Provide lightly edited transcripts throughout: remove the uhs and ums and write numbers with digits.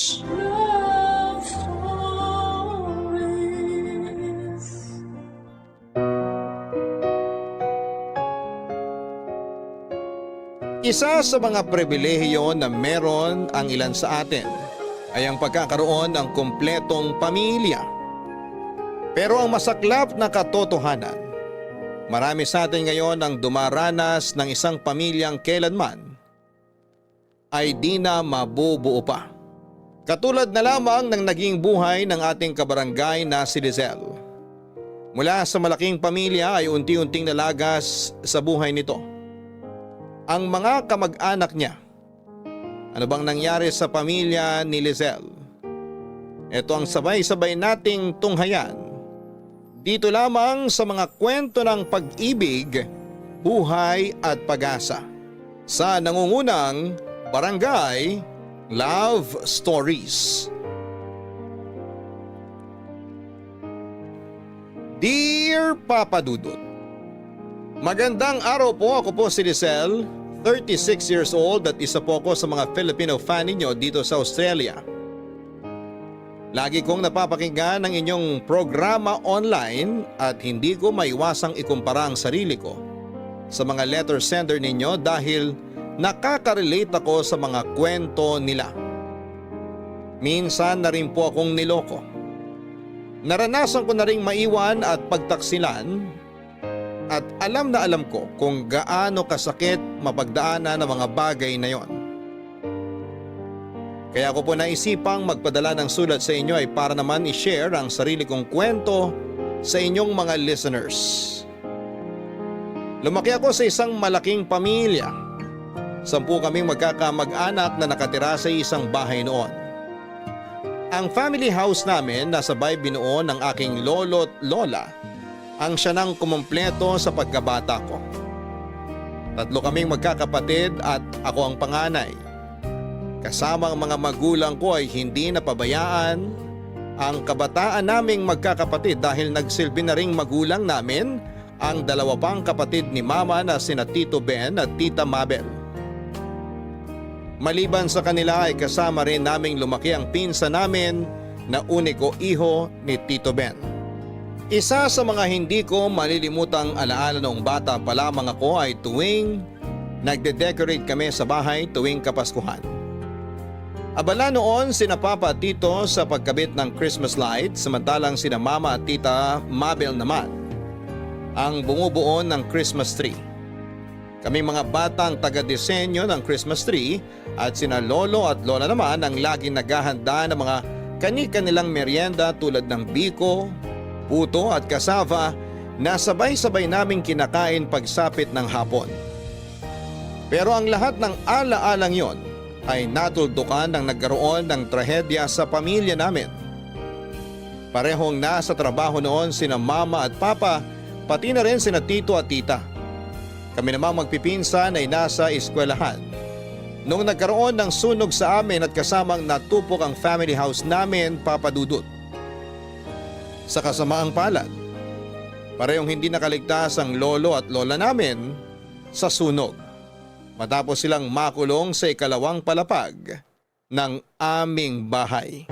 Love Stories. Isa sa mga pribilehiyo na meron ang ilan sa atin ay ang pagkakaroon ng kumpletong pamilya. Pero ang masaklap na katotohanan, marami sa atin ngayon ang dumaranas ng isang pamilyang kailanman ay di na mabubuo pa. Katulad na lamang ng naging buhay ng ating kabarangay na si Lizelle. Mula sa malaking pamilya ay unti-unting nalagas sa buhay nito ang mga kamag-anak niya. Ano bang nangyari sa pamilya ni Lizelle? Ito ang sabay-sabay nating tunghayan dito lamang sa mga kwento ng pag-ibig, buhay at pag-asa sa nangungunang Barangay Love Stories. Dear Papa Dudut, magandang araw po. Ako po si Lizelle, 36 years old at isa po ako sa mga Filipino fan ninyo dito sa Australia. Lagi kong napapakinggan ang inyong programa online at hindi ko maiwasang ikumpara ang sarili ko sa mga letter sender ninyo dahil nakaka-relate ako sa mga kwento nila. Minsan na rin po akong niloko. Naranasan ko na rin maiwan at pagtaksilan at alam na alam ko kung gaano kasakit mapagdaanan ang mga bagay na yon. Kaya ko po naisipang magpadala ng sulat sa inyo ay para naman i-share ang sarili kong kwento sa inyong mga listeners. Lumaki ako sa isang malaking pamilya. 10 kaming magkakamag-anak na nakatira sa isang bahay noon. Ang family house namin nasa bahay binuo ng aking lolo at lola ang siya nang kumumpleto sa pagkabata ko. 3 kaming magkakapatid at ako ang panganay. Kasama ang mga magulang ko ay hindi napabayaan ang kabataan naming magkakapatid dahil nagsilbi na ring magulang namin ang 2 pang kapatid ni Mama na sina Tito Ben at Tita Mabel. Maliban sa kanila ay kasama rin naming lumaki ang pinsa namin na uniko iho ni Tito Ben. Isa sa mga hindi ko malilimutang alaala noong bata pa lamang ako ay tuwing nagde-decorate kami sa bahay tuwing Kapaskuhan. Abala noon sina Papa at Tito sa pagkabit ng Christmas lights samantalang sina Mama at Tita Mabel naman ang bumubuo ng Christmas tree. Kami mga batang taga-disenyo ng Christmas tree at sina Lolo at Lola naman ang laging naghahanda ng mga kani-kanilang merienda tulad ng biko, puto at kasava na sabay-sabay naming kinakain pagsapit ng hapon. Pero ang lahat ng ala-alang yon ay natuldukan nang nagkaroon ng trahedya sa pamilya namin. Parehong nasa trabaho noon sina Mama at Papa, pati na rin sina Tito at Tita. Kami namang magpipinsan ay nasa eskwelahan. Noong nagkaroon ng sunog sa amin at kasamang natupok ang family house namin, Papa Dudut. Sa kasamaang palad, parehong hindi nakaligtas ang lolo at lola namin sa sunog. Matapos silang makulong sa ikalawang palapag ng aming bahay.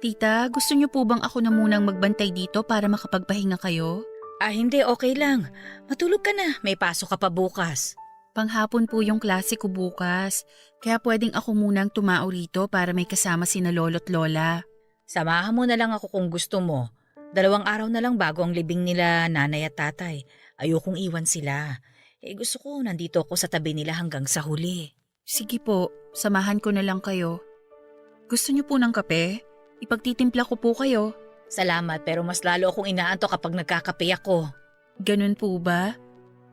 Tita, gusto niyo po bang ako na munang magbantay dito para makapagpahinga kayo? Hindi, okay lang. Matulog ka na, may pasok ka pa bukas. Panghapon po yung klase ko bukas, kaya pwedeng ako munang tumao rito para may kasama sina lolo't lola. Samahan mo na lang ako kung gusto mo. 2 araw na lang bago ang libing nila nanay at tatay. Ayokong iwan sila. Gusto ko nandito ako sa tabi nila hanggang sa huli. Sige po, samahan ko na lang kayo. Gusto niyo po ng kape? Ipagtitimpla ko po kayo. Salamat pero mas lalo akong inaantok kapag nagkakape ako. Ganun po ba?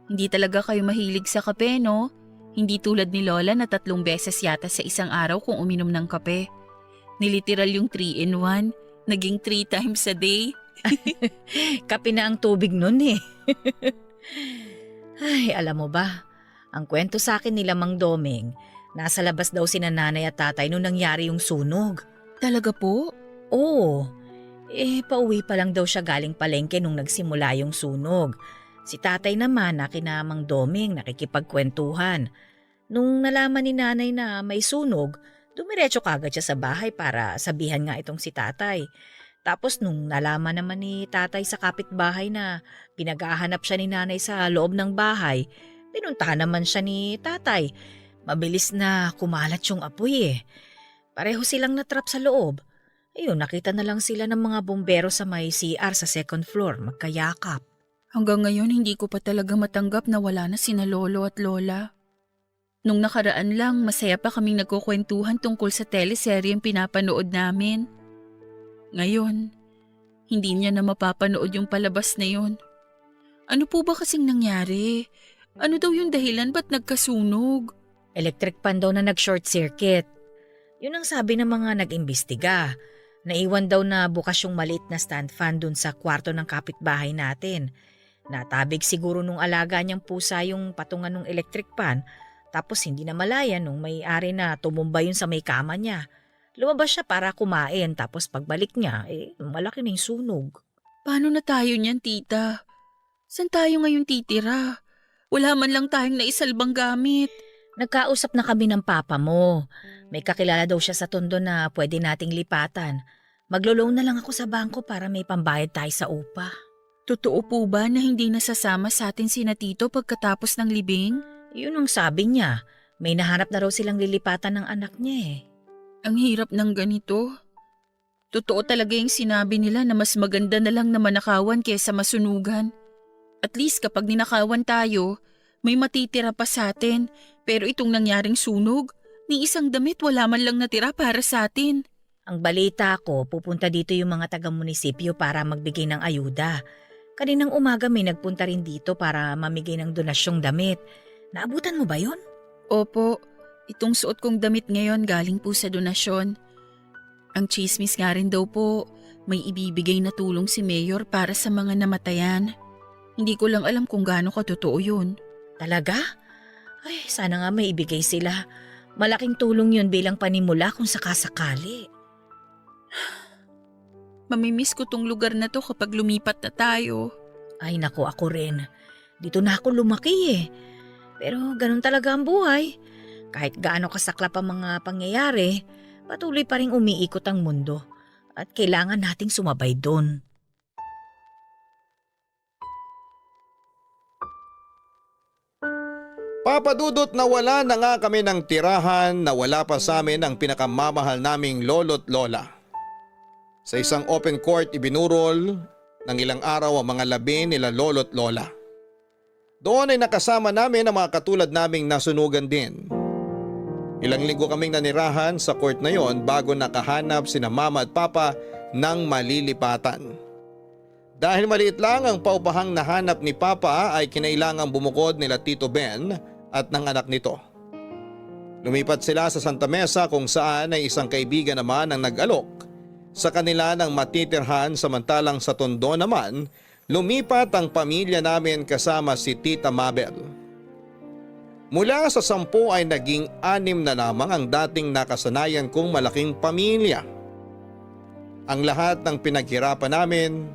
Hindi talaga kayo mahilig sa kape, no? Hindi tulad ni Lola na 3 beses yata sa isang araw kung uminom ng kape. Niliteral yung 3-in-1. Naging 3 times a day. Kape na ang tubig nun eh. Ay, alam mo ba, ang kwento sa akin nila Mang Doming, nasa labas daw sina nanay at tatay nung nangyari yung sunog. Talaga po? Oo, pauwi pa lang daw siya galing palengke nung nagsimula yung sunog. Si tatay naman na kina Mang Doming nakikipagkwentuhan. Nung nalaman ni nanay na may sunog, dumiretso kagad siya sa bahay para sabihan nga itong si tatay. Tapos nung nalaman naman ni tatay sa kapitbahay na pinaghahanap siya ni nanay sa loob ng bahay, pinuntahan naman siya ni tatay. Mabilis na kumalat yung apoy eh. Pareho silang natrap sa loob. Ayun, nakita na lang sila ng mga bumbero sa may CR sa second floor, magkayakap. Hanggang ngayon hindi ko pa talaga matanggap na wala na sina lolo at lola. Nung nakaraan lang, masaya pa kaming nagkukwentuhan tungkol sa teleseryeng pinapanood namin. Ngayon, hindi niya na mapapanood yung palabas na yun. Ano po ba kasing nangyari? Ano daw yung dahilan ba't nagkasunog? Electric pan daw na nag-short circuit. Yun ang sabi ng mga nag-imbestiga. Naiwan daw na bukas yung maliit na stand fan dun sa kwarto ng kapitbahay natin. Natabig siguro nung alaga niyang pusa yung patungan ng electric pan. Tapos hindi na malaya nung may-ari na tumumba yun sa may kama niya. Lumabas siya para kumain tapos pagbalik niya, malaki na yung sunog. Paano na tayo niyan, tita? Saan tayo ngayon titira? Wala man lang tayong naisalbang gamit. Nagkausap na kami ng papa mo. May kakilala daw siya sa Tondo na pwede nating lipatan. Maglo-loan na lang ako sa bangko para may pambayad tayo sa upa. Totoo po ba na hindi nasasama sa atin sina tito pagkatapos ng libing? Yun ang sabi niya. May nahanap na raw silang lilipatan ng anak niya eh. Ang hirap ng ganito. Totoo talaga yung sinabi nila na mas maganda na lang na manakawan kaysa masunugan. At least kapag ninakawan tayo, may matitira pa sa atin. Pero itong nangyaring sunog, ni isang damit wala man lang natira para sa atin. Ang balita ko, pupunta dito yung mga taga-munisipyo para magbigay ng ayuda. Kaninang umaga may nagpunta rin dito para mamigay ng donasyong damit. Naabutan mo ba yun? Opo, itong suot kong damit ngayon galing po sa donasyon. Ang chismis nga rin daw po, may ibibigay na tulong si Mayor para sa mga namatayan. Hindi ko lang alam kung gaano katotoo yun. Talaga? Ay, sana nga may ibigay sila. Malaking tulong yun bilang panimula kung sakasakali. Mamimiss ko tong lugar na to kapag lumipat na tayo. Ay naku, ako rin. Dito na ako lumaki eh. Pero ganun talaga ang buhay. Kahit gaano kasaklap ang mga pangyayari, patuloy pa rin umiikot ang mundo. At kailangan nating sumabay doon. Papadudot na wala na nga kami ng tirahan na wala pa sa amin ang pinakamamahal naming lolo't lola. Sa isang open court ibinurol ng ilang araw ang mga labi nila lolo't lola. Doon ay nakasama namin ang mga katulad naming nasunugan din. Ilang linggo kaming nanirahan sa court na yon bago nakahanap sina mama at papa ng malilipatan. Dahil maliit lang ang paupahang nahanap ni papa ay kinailangang bumukod nila Tito Ben at ng anak nito. Lumipat sila sa Santa Mesa kung saan ay isang kaibigan naman ang nag-alok sa kanila ng matitirhan, samantalang sa Tondo naman lumipat ang pamilya namin kasama si Tita Mabel. Mula sa 10 ay naging 6 na lamang ang dating nakasanayan kong malaking pamilya. Ang lahat ng pinaghirapan namin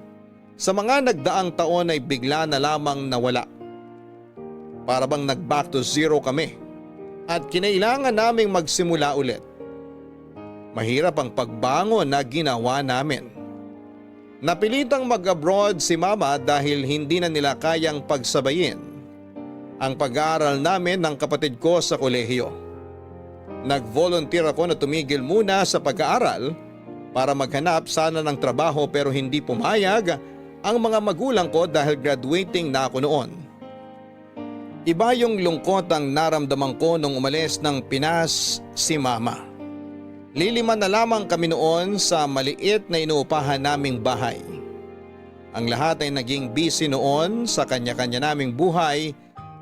sa mga nagdaang taon ay bigla na lamang nawala. Para bang nag-back to zero kami at kinailangan naming magsimula ulit. Mahirap ang pagbangon na ginawa namin. Napilitang mag-abroad si mama dahil hindi na nila kayang pagsabayin ang pag-aaral namin ng kapatid ko sa kolehiyo. Nag-volunteer ako na tumigil muna sa pag-aaral para maghanap sana ng trabaho pero hindi pumayag ang mga magulang ko dahil graduating na ako noon. Iba yung lungkot ang naramdaman ko nung umalis ng Pinas si mama. Liliman na lamang kami noon sa maliit na inuupahan naming bahay. Ang lahat ay naging busy noon sa kanya-kanya naming buhay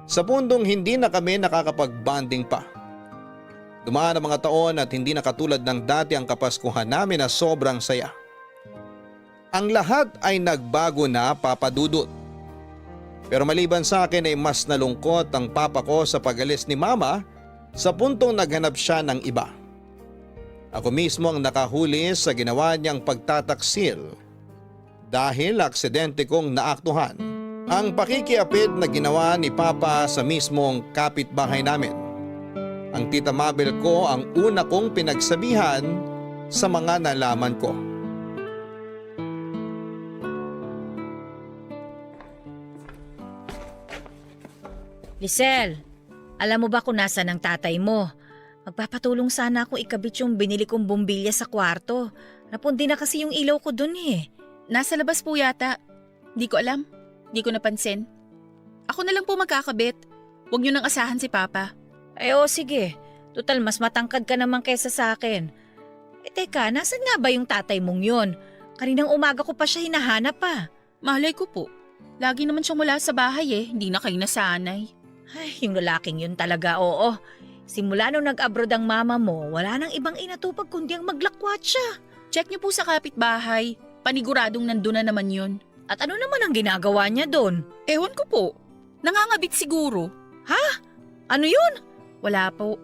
sa pundong hindi na kami nakakapag-bonding pa. Dumaan ang mga taon at hindi na katulad ng dati ang Kapaskuhan namin na sobrang saya. Ang lahat ay nagbago na, Papa Dudut. Pero maliban sa akin ay mas nalungkot ang papa ko sa pag-alis ni Mama sa puntong naghanap siya ng iba. Ako mismo ang nakahuli sa ginawa niyang pagtataksil dahil aksidente kong naaktuhan ang pakikiapid na ginawa ni Papa sa mismong kapitbahay namin. Ang tita Mabel ko ang una kong pinagsabihan sa mga nalaman ko. Lisel, alam mo ba kung nasa ng tatay mo? Magpapatulong sana akong ikabit yung binili kong bumbilya sa kwarto. Napundi na kasi yung ilaw ko dun eh. Nasa labas po yata. Di ko alam. Di ko napansin. Ako na lang po magkakabit. Huwag niyo nang asahan si Papa. Sige. Total mas matangkad ka naman kaysa sa akin. Teka, nasan nga ba yung tatay mong yun? Kaninang umaga ko pa siya hinahanap pa. Malay ko po. Lagi naman siyang wala sa bahay Hindi na kayo nasanay. Ay, yung lalaking yun talaga, oo. Simula nung nag-abroad ang mama mo, wala nang ibang inatupag kundi ang maglakwat siya. Check niyo po sa kapitbahay. Paniguradong nandun na naman yun. At ano naman ang ginagawa niya doon? Ewan ko po. Nangangabit siguro. Ano yun? Wala po.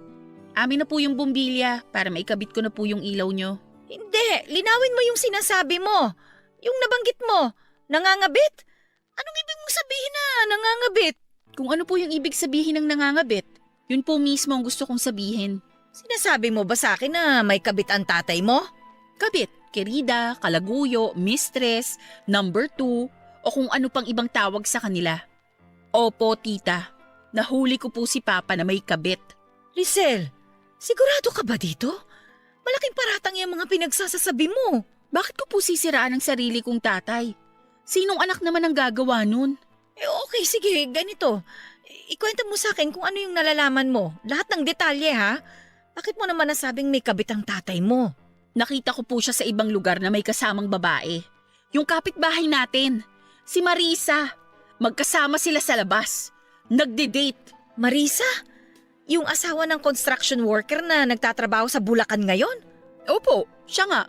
Amin na po yung bumbilya para maikabit ko na po yung ilaw niyo. Hindi, linawin mo yung sinasabi mo. Yung nabanggit mo, nangangabit? Anong ibig mong sabihin na nangangabit? Kung ano po yung ibig sabihin ng nangangabit, yun po mismo ang gusto kong sabihin. Sinasabi mo ba sa akin na may kabit ang tatay mo? Kabit, kerida, kalaguyo, mistress, number 2, o kung ano pang ibang tawag sa kanila. Opo, tita. Nahuli ko po si Papa na may kabit. Lisel, sigurado ka ba dito? Malaking paratang yung mga pinagsasasabi mo. Bakit ko po sisiraan ang sarili kong tatay? Sinong anak naman ang gagawa nun? Okay, sige, ganito. Ikwento mo sa akin kung ano yung nalalaman mo. Lahat ng detalye, ha? Bakit mo naman nasabing may kabit ang tatay mo? Nakita ko po siya sa ibang lugar na may kasamang babae. Yung kapitbahay natin, si Marisa. Magkasama sila sa labas. Nagde-date. Marisa? Yung asawa ng construction worker na nagtatrabaho sa Bulacan ngayon? Opo, siya nga.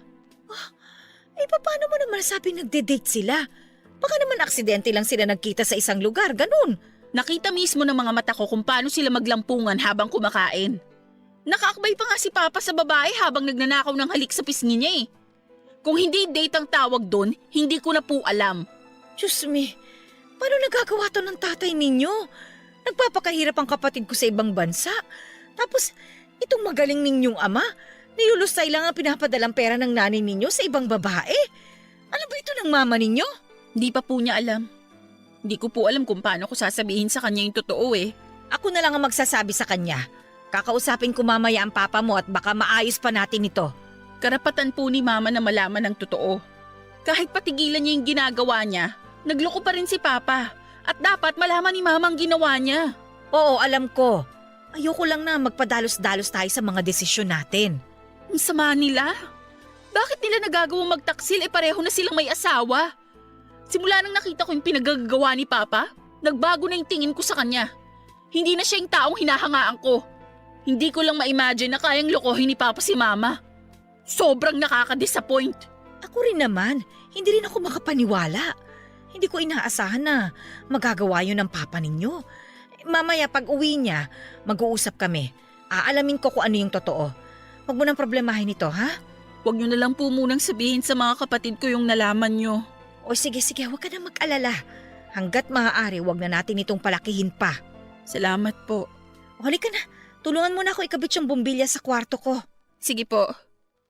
Paano mo naman nasabing nagde-date sila? Baka naman aksidente lang sila nagkita sa isang lugar, ganun. Nakita mismo ng mga mata ko kung paano sila maglampungan habang kumakain. Nakaakbay pa nga si Papa sa babae habang nagnanakaw ng halik sa pisngi niya Kung hindi date ang tawag doon, hindi ko na po alam. Diyos me, paano nagagawa to ng tatay ninyo? Nagpapakahirap ang kapatid ko sa ibang bansa. Tapos, itong magaling ninyong ama, nilulustay lang ang pinapadalang pera ng nanay ninyo sa ibang babae. Ano ba ito ng mama ninyo? Hindi pa po niya alam. Hindi ko po alam kung paano ko sasabihin sa kanya yung totoo Ako na lang ang magsasabi sa kanya. Kakausapin ko mamaya ang papa mo at baka maayos pa natin ito. Karapatan po ni Mama na malaman ng totoo. Kahit patigilan niya yung ginagawa niya, nagloko pa rin si Papa. At dapat malaman ni Mama ang ginawa niya. Oo, alam ko. Ayoko lang na magpadalos-dalos tayo sa mga desisyon natin. Ang sama nila. Bakit nila nagagawang magtaksil pareho na silang may asawa? Simula nang nakita ko yung pinagagawa ni Papa, nagbago na yung tingin ko sa kanya. Hindi na siya yung taong hinahangaan ko. Hindi ko lang ma-imagine na kayang lokohin ni Papa si Mama. Sobrang nakaka-disappoint. Ako rin naman, hindi rin ako makapaniwala. Hindi ko inaasahan na magagawa yun ng Papa ninyo. Mamaya pag uwi niya, mag-uusap kami. Aalamin ko kung ano yung totoo. Huwag mo nang problemahin ito, ha? Huwag niyo na lang po munang sabihin sa mga kapatid ko yung nalaman niyo. O sige, huwag ka na mag-alala. Hanggat maaari, huwag na natin itong palakihin pa. Salamat po. O halika na, tulungan mo na ako ikabit yung bumbilya sa kwarto ko. Sige po.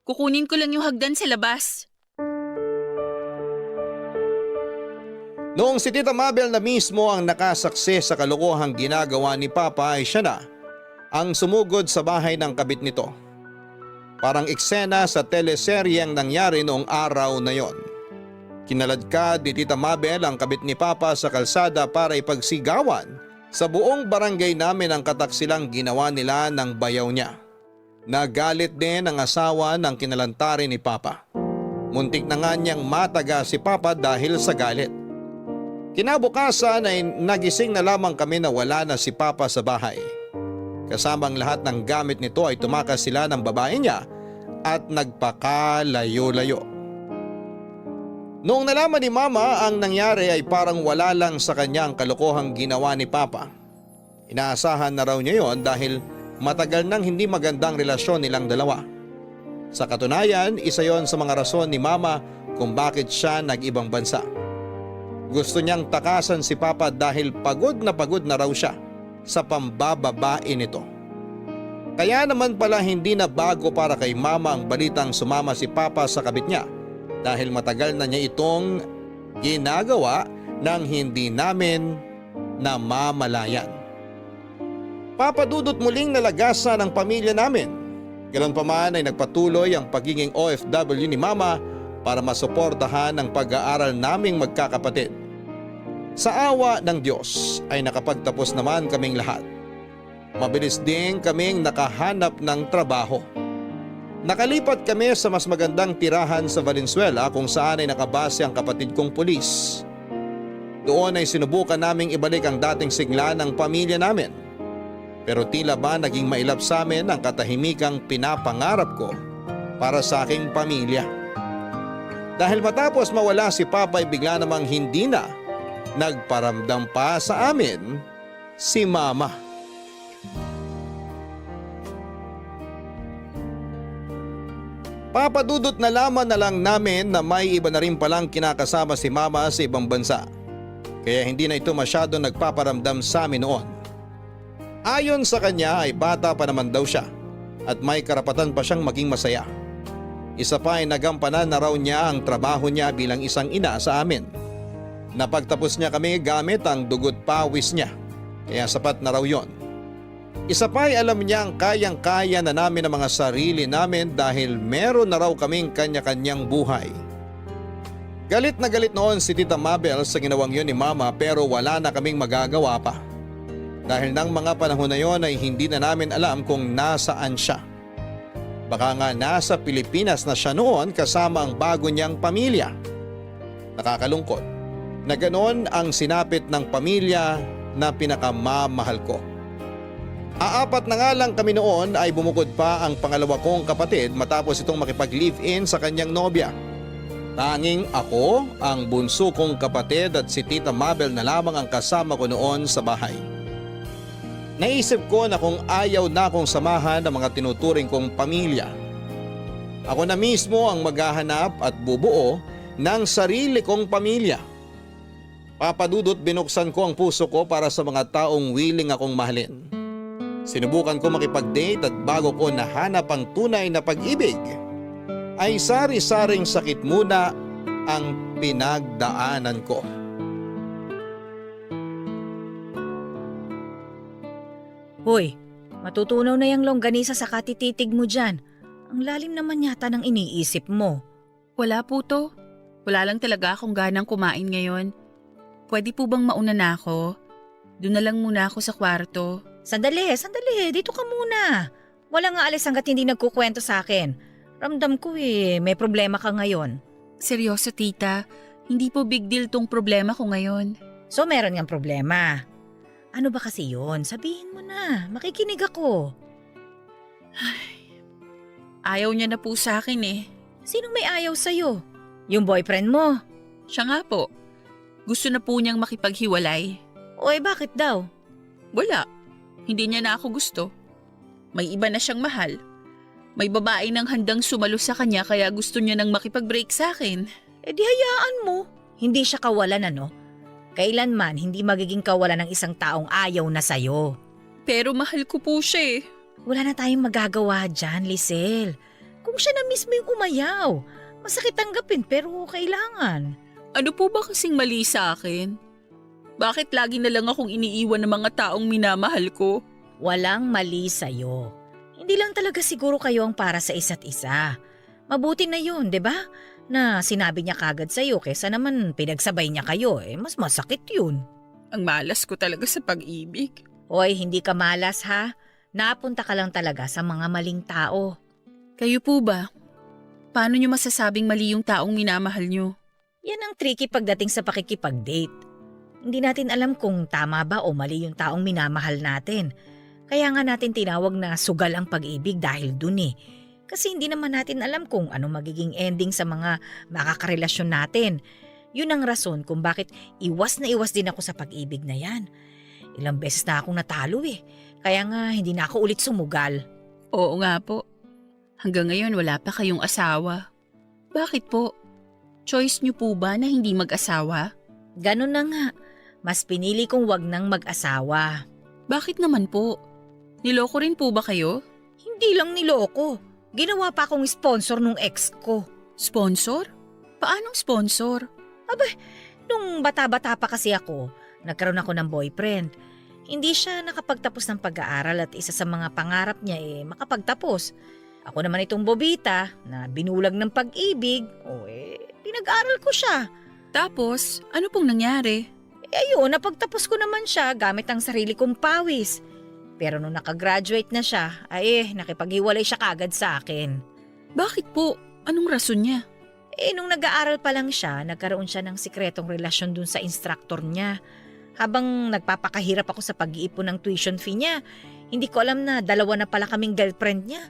Kukunin ko lang yung hagdan sa labas. Noong si Tita Mabel na mismo ang nakasaksi sa kalokohang ginagawa ni Papa ay siya na ang sumugod sa bahay ng kabit nito. Parang eksena sa teleseryeng nangyari noong araw na yon. Kinaladkad ni Tita Mabel ang kabit ni Papa sa kalsada para ipagsigawan sa buong barangay namin ang kataksilang ginawa nila ng bayaw niya. Nagalit din ang asawa ng kinalantari ni Papa. Muntik na nga niyang mataga si Papa dahil sa galit. Kinabukasan ay nagising na lamang kami na wala na si Papa sa bahay. Kasama ang lahat ng gamit nito ay tumakas sila ng babae niya at nagpakalayo-layo. Noong nalaman ni Mama ang nangyari ay parang wala lang sa kanya ang kalokohang ginawa ni Papa. Inaasahan na raw niya yon dahil matagal nang hindi magandang relasyon nilang dalawa. Sa katunayan, isa yon sa mga rason ni Mama kung bakit siya nag-ibang bansa. Gusto niyang takasan si Papa dahil pagod na raw siya sa pambababae nito. Kaya naman pala hindi na bago para kay Mama ang balitang sumama si Papa sa kabit niya dahil matagal na niya itong ginagawa nang hindi namin namamalayan. Papadudot muling nalagasan ang pamilya namin. Ganoon ay nagpatuloy ang pagiging OFW ni Mama para masuportahan ang pag-aaral naming magkakapatid. Sa awa ng Diyos ay nakapagtapos naman kaming lahat. Mabilis din kaming nakahanap ng trabaho. Nakalipat kami sa mas magandang tirahan sa Valenzuela kung saan ay nakabase ang kapatid kong pulis. Doon ay sinubukan naming ibalik ang dating sigla ng pamilya namin. Pero tila ba naging mailap sa amin ang katahimikang pinapangarap ko para sa aking pamilya. Dahil matapos mawala si Papa ay bigla namang hindi na nagparamdam pa sa amin si Mama. Papadudot na laman na lang namin na may iba na rin palang kinakasama si Mama sa ibang bansa. Kaya hindi na ito masyado nagpaparamdam sa amin noon. Ayon sa kanya ay bata pa naman daw siya at may karapatan pa siyang maging masaya. Isa pa ay nagampanan na raw niya ang trabaho niya bilang isang ina sa amin. Napagtapos niya kami gamit ang dugot pawis niya, kaya sapat na raw yon. Isa pa ay alam niya ang kayang-kaya na namin ang mga sarili namin dahil meron na raw kaming kanya-kanyang buhay. Galit na galit noon si Tita Mabel sa ginawang yun ni Mama pero wala na kaming magagawa pa. Dahil ng mga panahon na yon ay hindi na namin alam kung nasaan siya. Baka nga nasa Pilipinas na siya noon kasama ang bago niyang pamilya. Nakakalungkot na ganon ang sinapit ng pamilya na pinakamamahal ko. Aapat na nga lang kami noon ay bumukod pa ang pangalawa kong kapatid matapos itong makipag-live-in sa kanyang nobya. Tanging ako, ang bunso kong kapatid at si Tita Mabel na lamang ang kasama ko noon sa bahay. Naisip ko na kung ayaw na akong samahan ng mga tinuturing kong pamilya, ako na mismo ang maghahanap at bubuo ng sarili kong pamilya. Papadudot binuksan ko ang puso ko para sa mga taong willing akong mahalin. Sinubukan ko makipag-date at bago ko nahanap ang tunay na pag-ibig, ay sari-saring sakit muna ang pinagdaanan ko. Hoy, matutunaw na yung longganisa sa katititig mo dyan. Ang lalim naman yata ng iniisip mo. Wala po to. Wala lang talaga akong ganang kumain ngayon. Pwede po bang mauna na ako? Doon na lang muna ako sa kwarto. Sandali, dito ka muna. Wala nga alis hanggat hindi nagkukwento sa akin. Ramdam ko may problema ka ngayon. Seryoso tita, hindi po big deal tong problema ko ngayon. So meron ngang problema. Ano ba kasi yun? Sabihin mo na, makikinig ako. Ayaw niya na po sa akin eh. Sinong may ayaw sa'yo? Yung boyfriend mo? Siya nga po. Gusto na po niyang makipaghiwalay. Oy, bakit daw? Wala. Hindi niya na ako gusto. May iba na siyang mahal. May babae nang handang sumalo sa kanya kaya gusto niya nang makipag-break sa akin. Eh di hayaan mo. Hindi siya kawalan ano? Kailanman hindi magiging kawalan ng isang taong ayaw na sa'yo. Pero mahal ko po siya eh. Wala na tayong magagawa dyan, Lisel. Kung siya na mismo yung umayaw, masakit tanggapin pero kailangan. Ano po ba kasing mali sa akin? Bakit lagi na lang akong iniiwan ng mga taong minamahal ko? Walang mali sa'yo. Hindi lang talaga siguro kayo ang para sa isa't isa. Mabuti na yun, 'di ba? Na sinabi niya kagad sa'yo kesa naman pinagsabay niya kayo, mas masakit yun. Ang malas ko talaga sa pag-ibig. Hoy, hindi ka malas ha? Napunta ka lang talaga sa mga maling tao. Kayo po ba? Paano niyo masasabing mali yung taong minamahal niyo? Yan ang tricky pagdating sa pakikipag-date. Hindi natin alam kung tama ba o mali yung taong minamahal natin. Kaya nga natin tinawag na sugal ang pag-ibig dahil dun eh. Kasi hindi naman natin alam kung ano magiging ending sa mga makakarelasyon natin. Yun ang rason kung bakit iwas na iwas din ako sa pag-ibig na yan. Ilang beses na akong natalo eh. Kaya nga hindi na ako ulit sumugal. Oo nga po. Hanggang ngayon wala pa kayong asawa. Bakit po? Choice niyo po ba na hindi mag-asawa? Ganun na nga. Mas pinili kong wag nang mag-asawa. Bakit naman po? Niloko rin po ba kayo? Hindi lang niloko. Ginawa pa akong sponsor nung ex ko. Sponsor? Paanong sponsor? Nung bata-bata pa kasi ako, nagkaroon ako ng boyfriend. Hindi siya nakapagtapos ng pag-aaral at isa sa mga pangarap niya makapagtapos. Ako naman itong bobita na binulag ng pag-ibig, pinag-aral ko siya. Tapos, ano pong nangyari? Ayun, napagtapos ko naman siya gamit ang sarili kong pawis. Pero nung nakagraduate na siya, nakipaghiwalay siya kagad sa akin. Bakit po? Anong rason niya? Nung nag-aaral pa lang siya, nagkaroon siya ng sikretong relasyon dun sa instructor niya. Habang nagpapakahirap ako sa pag-iipon ng tuition fee niya, hindi ko alam na 2 na pala kaming girlfriend niya.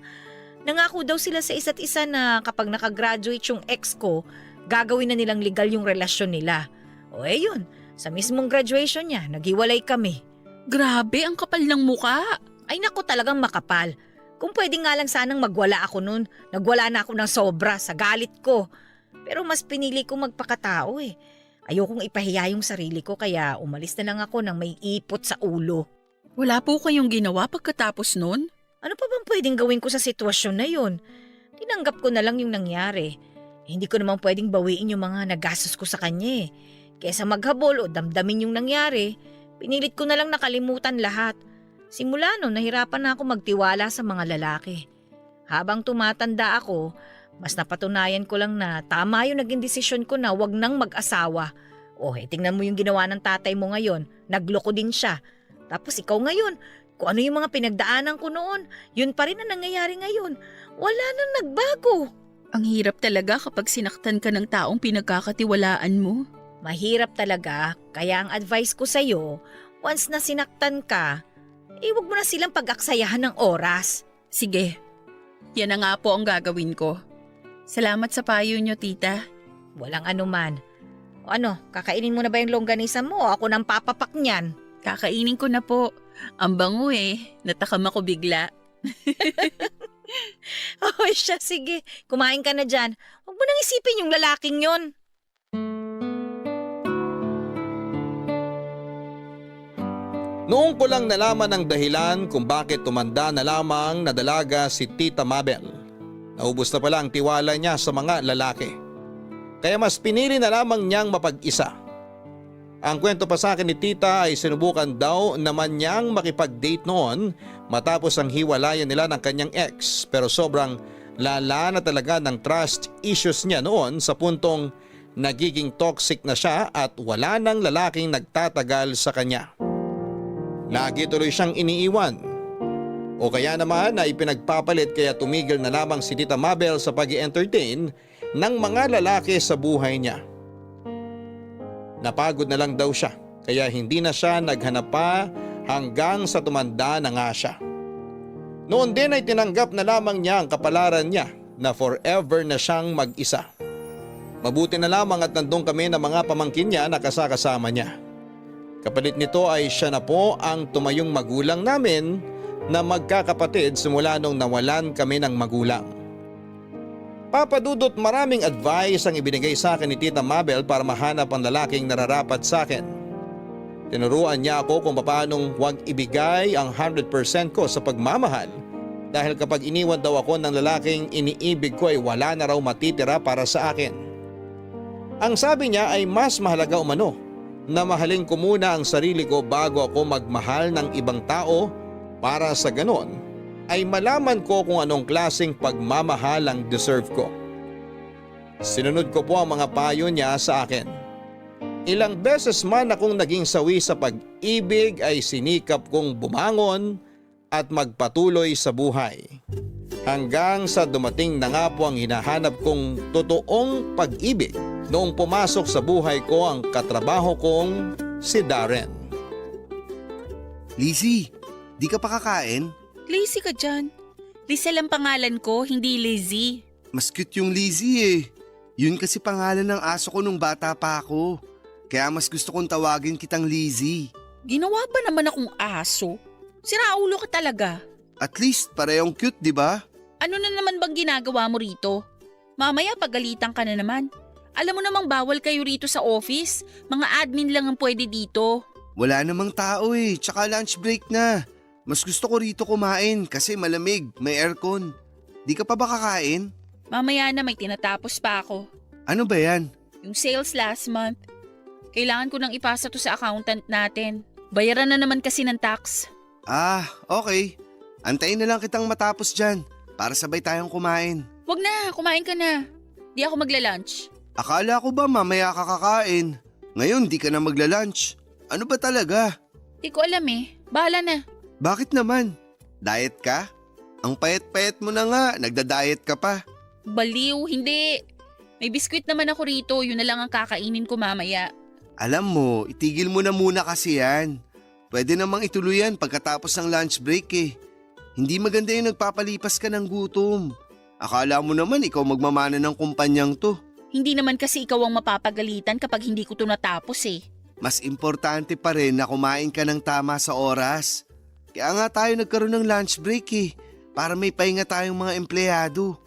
Nangako daw sila sa isa't isa na kapag nakagraduate yung ex ko, gagawin na nilang legal yung relasyon nila. Yun, sa mismong graduation niya, naghiwalay kami. Grabe, ang kapal ng muka. Ay naku, talagang makapal. Kung pwede nga lang sanang magwala ako nun, nagwala na ako ng sobra sa galit ko. Pero mas pinili kong magpakatao eh. Ayokong ipahiya yung sarili ko kaya umalis na lang ako nang may ipot sa ulo. Wala po kayong ginawa pagkatapos nun? Ano pa bang pwedeng gawin ko sa sitwasyon na yun? Tinanggap ko na lang yung nangyari. Hindi ko naman pwedeng bawiin yung mga nagastos ko sa kanya eh. Kesa maghabol o damdamin yung nangyari, pinilit ko na lang nakalimutan lahat. Simula nun, nahirapan na ako magtiwala sa mga lalaki. Habang tumatanda ako, mas napatunayan ko lang na tama yung naging desisyon ko na wag nang mag-asawa. Tingnan mo yung ginawa ng tatay mo ngayon, nagloko din siya. Tapos ikaw ngayon, kung ano yung mga pinagdaanan ko noon, yun pa rin ang nangyayari ngayon. Wala nang nagbago. Ang hirap talaga kapag sinaktan ka ng taong pinagkakatiwalaan mo. Mahirap talaga, kaya ang advice ko sa'yo, once na sinaktan ka, wag mo na silang pag-aksayahan ng oras. Sige, yan na nga po ang gagawin ko. Salamat sa payo nyo, tita. Walang anuman. Kakainin mo na ba yung longganisa mo o ako nang papapak niyan? Kakainin ko na po. Ang bango natakam ako bigla. Siya, sige. Kumain ka na dyan. Huwag mo nang isipin yung lalaking yon. Noong ko lang nalaman ang dahilan kung bakit tumanda na lamang na dalaga si Tita Mabel. Naubos na pala ang tiwala niya sa mga lalaki. Kaya mas pinili na lamang niyang mapag-isa. Ang kwento pa sa akin ni Tita ay sinubukan daw naman niyang makipag-date noon matapos ang hiwalayan nila ng kanyang ex, pero sobrang lala na talaga ng trust issues niya noon sa puntong nagiging toxic na siya at wala nang lalaking nagtatagal sa kanya. Lagi tuloy siyang iniiwan. O kaya naman ay pinagpapalit kaya tumigil na lamang si Tita Mabel sa pag-i-entertain ng mga lalaki sa buhay niya. Napagod na lang daw siya kaya hindi na siya naghanap pa hanggang sa tumanda na nga siya. Noon din ay tinanggap na lamang niya ang kapalaran niya na forever na siyang mag-isa. Mabuti na lamang at nandun kami ng mga pamangkin niya na kasakasama niya. Kapalit nito ay siya na po ang tumayong magulang namin na magkakapatid simula nung nawalan kami ng magulang. Papadudot, maraming advice ang ibinigay sa akin ni Tita Mabel para mahanap ang lalaking nararapat sa akin. Tinuruan niya ako kung paanong huwag ibigay ang 100% ko sa pagmamahal dahil kapag iniwan daw ako ng lalaking iniibig ko ay wala na raw matitira para sa akin. Ang sabi niya ay mas mahalaga umano na mahalin ko muna ang sarili ko bago ako magmahal ng ibang tao para sa ganon ay malaman ko kung anong klaseng pagmamahal ang deserve ko. Sinunod ko po ang mga payo niya sa akin. Ilang beses man akong naging sawi sa pag-ibig ay sinikap kong bumangon at magpatuloy sa buhay. Hanggang sa dumating na nga po ang hinahanap kong totoong pag-ibig noong pumasok sa buhay ko ang katrabaho kong si Darren. Lizzie, Di ka pa kakain? Lazy ka dyan. Lizelle ang pangalan ko, hindi Lizzie. Mas cute yung Lizzie eh. Yun kasi pangalan ng aso ko nung bata pa ako. Kaya mas gusto kong tawagin kitang Lizzie. Ginawa ba naman akong aso? Siraulo ka talaga. At least parehong cute, di ba? Ano na naman bang ginagawa mo rito? Mamaya pagalitan ka na naman. Alam mo namang bawal kayo rito sa office. Mga admin lang ang pwede dito. Wala namang tao eh, tsaka lunch break na. Mas gusto ko rito kumain kasi malamig, may aircon. Di ka pa ba kakain? Mamaya na may tinatapos pa ako. Ano ba yan? Yung sales last month. Kailangan ko nang ipasa to sa accountant natin. Bayaran na naman kasi ng tax. Ah, okay. Antayin na lang kitang matapos dyan para sabay tayong kumain. Wag na, kumain ka na. Di ako magla-lunch. Akala ko ba mamaya ka kakain? Ngayon di ka na magla-lunch. Ano ba talaga? Di ko alam eh. Bahala na. Bakit naman? Diet ka? Ang payat-payat mo na nga, nagda-diet ka pa. Baliw, hindi. May biskwit naman ako rito, yun na lang ang kakainin ko mamaya. Alam mo, itigil mo na muna kasi yan. Pwede namang ituloy yan pagkatapos ng lunch break eh. Hindi maganda yung nagpapalipas ka ng gutom. Akala mo naman ikaw magmamana ng kumpanyang to. Hindi naman kasi ikaw ang mapapagalitan kapag hindi ko to natapos eh. Mas importante pa rin na kumain ka ng tama sa oras. Kaya nga tayo nagkaroon ng lunch break eh, para may pahinga tayong mga empleyado.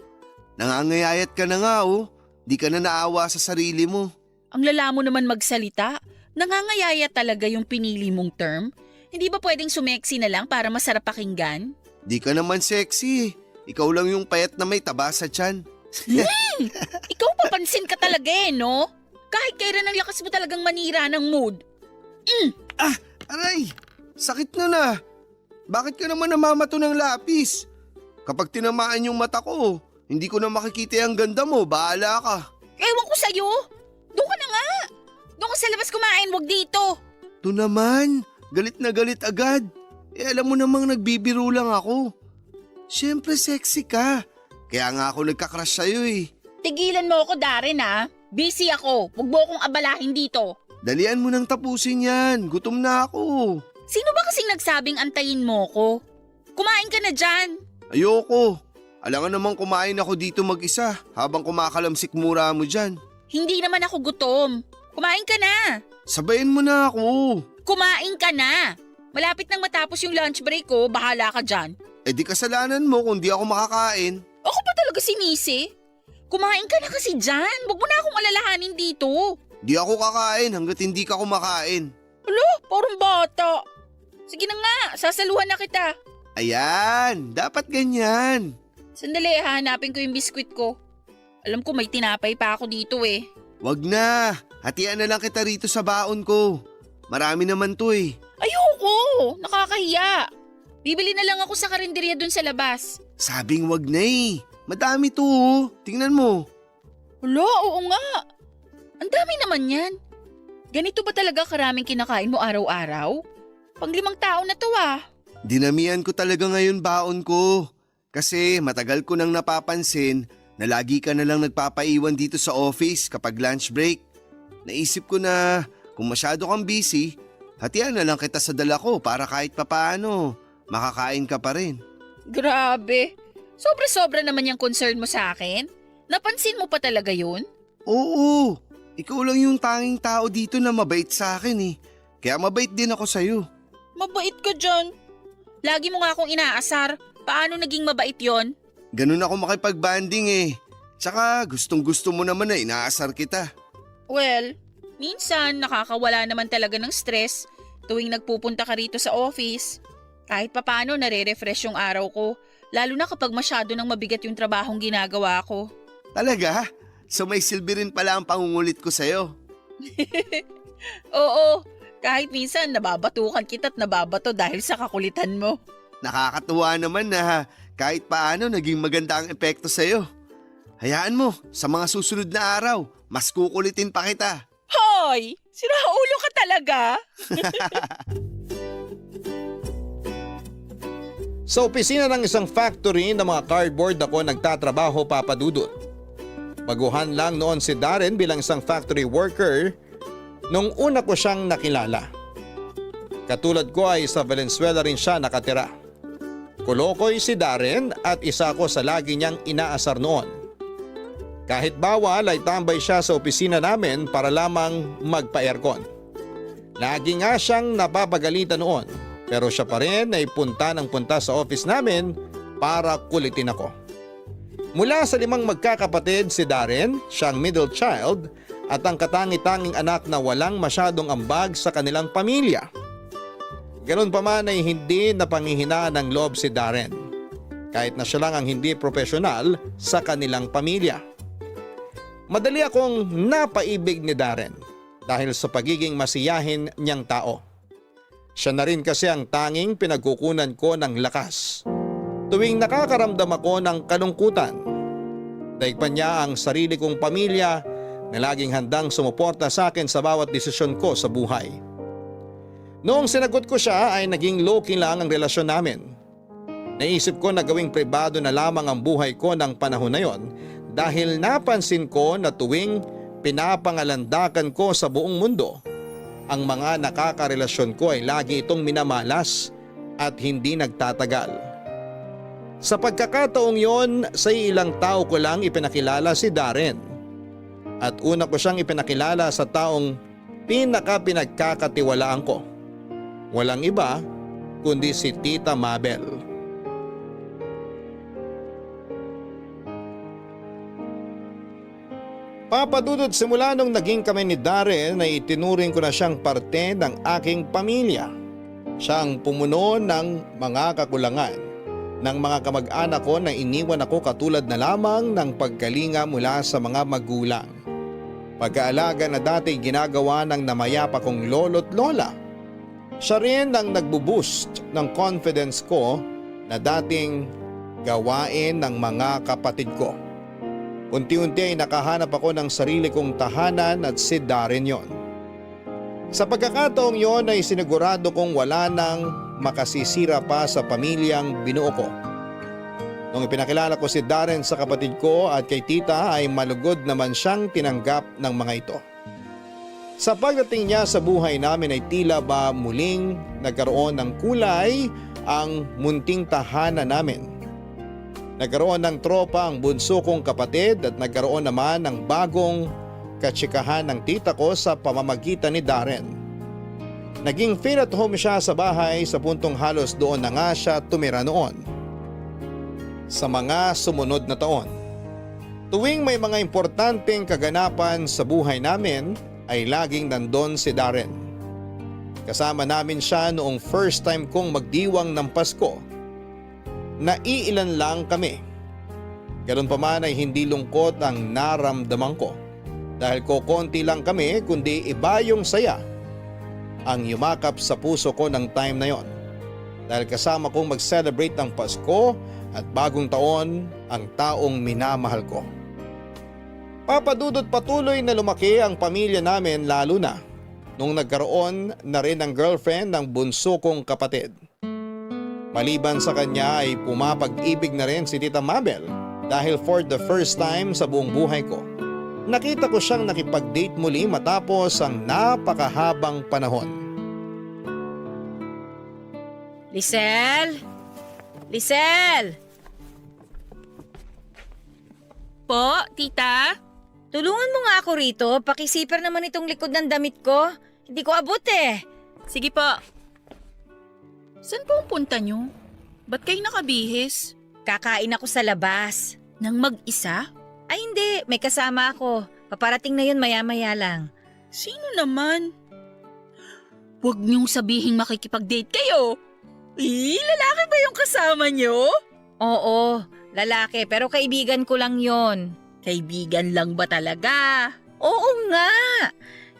Nangangayayat ka na nga oh, di ka na naawa sa sarili mo. Ang lala mo naman magsalita. Nangangayaya talaga yung pinili mong term. Hindi ba pwedeng sumeksi na lang para masarap pakinggan? Di ka naman sexy, ikaw lang yung payat na may taba sa tiyan. Ikaw papansin ka talaga eh, no? Kahit kailan ang lakas mo talagang manira ng mood. Aray, sakit na na. Bakit ka naman namamato ng lapis? Kapag tinamaan yung mata ko, hindi ko na makikita ang ganda mo, bahala ka. Ewan ko sa'yo. Doon ka na nga. Doon ka sa labas kumain, wag dito. To naman, galit na galit agad. Alam mo namang nagbibiro lang ako. Siyempre sexy ka. Kaya nga ako nagkakrush sa'yo eh. Tigilan mo ako, Darren ha. Busy ako. Huwag mo akong abalahin dito. Dalian mo nang tapusin yan. Gutom na ako. Sino ba kasing nagsabing antayin mo ko? Kumain ka na dyan. Ayoko. Alangan namang kumain ako dito mag-isa habang kumakalamsik mura mo dyan. Hindi naman ako gutom. Kumain ka na. Sabayin mo na ako. Kumain ka na. Malapit nang matapos yung lunch break ko, bahala ka dyan. Eh di kasalanan mo kung di ako makakain. Ako pa talaga sinisi. Kumain ka na kasi dyan. Huwag mo na akong alalahanin dito. Di ako kakain hanggat hindi ka kumakain. Alo, parang bata. Sige na nga, sasaluhan na kita. Ayan, dapat ganyan. Sandali, hahanapin ko yung biskwit ko. Alam ko may tinapay pa ako dito eh. Wag na, hatian na lang kita rito sa baon ko. Marami naman to eh. Ayoko, nakakahiya. Bibili na lang ako sa karinderya dun sa labas. Sabing wag na eh. Madami to oh. Tingnan mo. Hala, oo nga. Ang dami naman yan. Ganito ba talaga karaming kinakain mo araw-araw? Pang-5 tao na to ah. Dinamihan ko talaga ngayon baon ko. Kasi matagal ko nang napapansin na lagi ka na lang nagpapaiwan dito sa office kapag lunch break. Naisip ko na kung masyado kang busy, hatian na lang kita sa dala ko para kahit papaano makakain ka pa rin. Grabe. Sobra-sobra naman yung concern mo sa akin. Napansin mo pa talaga yun? Oo, ikaw lang yung tanging tao dito na mabait sa akin eh. Kaya mabait din ako sa'yo. Mabait ka dyan. Lagi mo nga akong inaasar. Paano naging mabait yon? Ganun ako makipag-banding eh. Tsaka gustong gusto mo naman na inaasar kita. Well, minsan nakakawala naman talaga ng stress tuwing nagpupunta ka rito sa office. Kahit papaano nare-refresh yung araw ko, lalo na kapag masyado nang mabigat yung trabahong ginagawa ko. Talaga? So may silbi rin pala ang pangungulit ko sa'yo. Oo, kahit minsan nababatukan kita't nababato dahil sa kakulitan mo. Nakakatuwa naman na kahit paano naging maganda ang epekto sa'yo. Hayaan mo, sa mga susunod na araw, mas kukulitin pa kita. Hoy! Siraulo ka talaga! Sa opisina ng isang factory ng mga cardboard ako nagtatrabaho, Papa Dudut. Baguhan lang noon si Darren bilang isang factory worker nung una ko siyang nakilala. Katulad ko ay sa Valenzuela rin siya nakatira. Kolokoy si Darren at isa ko sa lagi niyang inaasar noon. Kahit bawal ay tambay siya sa opisina namin para lamang magpa-aircon. Lagi nga siyang napapagalitan noon pero siya pa rin ay punta ng punta sa office namin para kulitin ako. Mula sa 5 magkakapatid si Darren, siyang middle child at ang katangi-tanging anak na walang masyadong ambag sa kanilang pamilya. Ganun pa man ay hindi napangihinaan ng loob si Darren, kahit na siya lang ang hindi profesional sa kanilang pamilya. Madali akong napaibig ni Darren dahil sa pagiging masiyahin niyang tao. Siya na rin kasi ang tanging pinagkukunan ko ng lakas. Tuwing nakakaramdam ako ng kalungkutan, daig pa niya ang sarili kong pamilya na laging handang sumuporta sa akin sa bawat desisyon ko sa buhay. Noong sinagot ko siya ay naging low-key lang ang relasyon namin. Naisip ko na gawing pribado na lamang ang buhay ko ng panahon na yon dahil napansin ko na tuwing pinapangalandakan ko sa buong mundo, ang mga nakakarelasyon ko ay lagi itong minamalas at hindi nagtatagal. Sa pagkakataong yon, sa ilang tao ko lang ipinakilala si Darren. At una ko siyang ipinakilala sa taong pinagkakatiwalaan ko. Walang iba kundi si Tita Mabel. Papadudod simula nung naging kami ni Darren ay itinuring ko na siyang parte ng aking pamilya. Siya ang pumuno ng mga kakulangan ng mga kamag-anak ko na iniwan ako katulad na lamang ng pagkalinga mula sa mga magulang. Pag-aalaga na dati ginagawa ng namayapa kong lolo't lola. Siya rin ang nagbo-boost ng confidence ko na dating gawain ng mga kapatid ko. Unti-unti ay nakahanap ako ng sarili kong tahanan at si Darren yon. Sa pagkakataong yon ay sinigurado kong wala nang makasisira pa sa pamilyang binuo ko. Nung ipinakilala ko si Darren sa kapatid ko at kay tita ay malugod naman siyang tinanggap ng mga ito. Sa pagdating niya sa buhay namin ay tila ba muling nagkaroon ng kulay ang munting tahanan namin. Nagkaroon ng tropa ang bunso kong kapatid at nagkaroon naman ng bagong katsikahan ng tita ko sa pamamagitan ni Darren. Naging feel at home siya sa bahay sa puntong halos doon na nga siya tumira noon. Sa mga sumunod na taon, tuwing may mga importanteng kaganapan sa buhay namin ay laging nandun si Darren. Kasama namin siya noong first time kong magdiwang ng Pasko. Naiilan lang kami. Ganun pa man ay hindi lungkot ang naramdaman ko dahil kokonti lang kami kundi iba yung saya ang yumakap sa puso ko ng time na yon. Dahil kasama kong mag-celebrate ng Pasko at bagong taon ang taong minamahal ko. Papadudot patuloy na lumaki ang pamilya namin lalo na nung nagkaroon na rin ng girlfriend ng bunso kong kapatid. Maliban sa kanya ay pumapag-ibig na rin si Tita Mabel dahil for the first time sa buong buhay ko, nakita ko siyang nakipag-date muli matapos ang napakahabang panahon. Lisel? Lisel! Po, tita? Tulungan mo nga ako rito. Pakisiper naman itong likod ng damit ko. Hindi ko abot eh. Sige po. Saan po ang punta nyo? Ba't kayo nakabihis? Kakain ako sa labas. Nang mag-isa? Ay hindi, may kasama ako. Paparating na yun maya-maya lang. Sino naman? Huwag niyong sabihing makikipag-date kayo. Lalaki ba yung kasama niyo? Oo, lalaki pero kaibigan ko lang yon. Kaibigan lang ba talaga? Oo nga.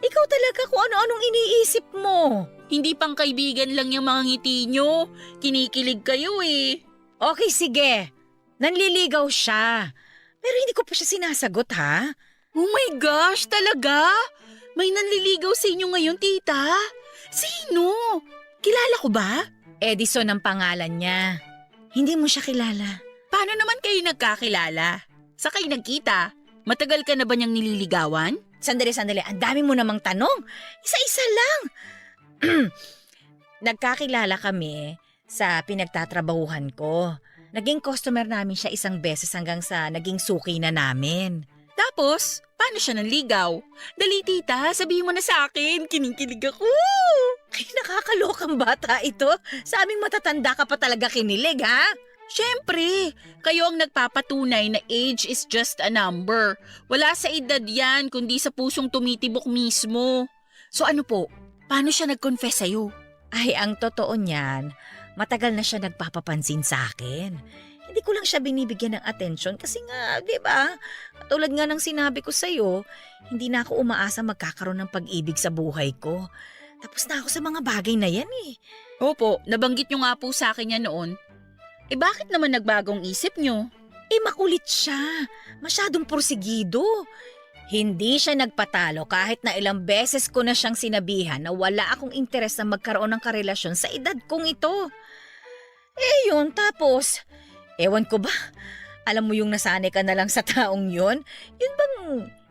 Ikaw talaga kung ano-anong iniisip mo. Hindi pang kaibigan lang yung mga ngiti nyo. Kinikilig kayo eh. Okay, sige. Nanliligaw siya. Pero hindi ko pa siya sinasagot ha. Oh my gosh, talaga? May nanliligaw sa inyo ngayon, tita? Sino? Kilala ko ba? Edison ang pangalan niya. Hindi mo siya kilala. Paano naman kayo nagkakilala? Sa kayo nagkita? Matagal ka na ba niyang nililigawan? Sandali. Ang dami mo namang tanong. Isa-isa lang. Nagkakilala kami sa pinagtatrabahuhan ko. Naging customer namin siya isang beses hanggang sa naging suki na namin. Tapos, paano siya nanligaw? Dali tita, sabihin mo na sa akin, kinikilig ako. Ay, nakakalokang bata ito. Sa aming matatanda ka pa talaga kinilig, ha? Siyempre, kayo ang nagpapatunay na age is just a number. Wala sa edad yan, kundi sa pusong tumitibok mismo. So ano po, paano siya nag-confess sa'yo? Ay, ang totoo niyan, matagal na siya nagpapapansin sa akin. Hindi ko lang siya binibigyan ng atensyon kasi nga, di ba? Tulad nga ng sinabi ko sa'yo, hindi na ako umaasa magkakaroon ng pag-ibig sa buhay ko. Tapos na ako sa mga bagay na yan eh. Opo, nabanggit niyo nga po sa akin yan noon. Eh bakit naman nagbagong isip niyo? Eh makulit siya, masyadong porsigido. Hindi siya nagpatalo kahit na ilang beses ko na siyang sinabihan na wala akong interes na magkaroon ng karelasyon sa edad kong ito. Eh yun, tapos, ewan ko ba, alam mo yung nasanay ka na lang sa taong yun? Yun bang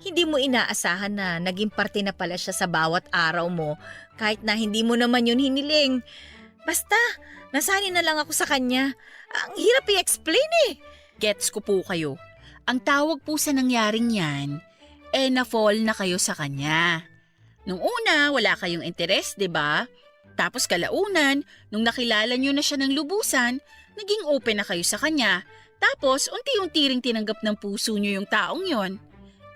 hindi mo inaasahan na naging parte na pala siya sa bawat araw mo kahit na hindi mo naman yun hiniling? Basta, nasanay na lang ako sa kanya. Ang hirap i-explain eh. Gets ko po kayo. Ang tawag po sa nangyaring yan, na-fall na kayo sa kanya. Nung una, wala kayong interes, di ba? Tapos kalaunan, nung nakilala niyo na siya ng lubusan, naging open na kayo sa kanya. Tapos, unti-unti ring tinanggap ng puso niyo yung taong yon.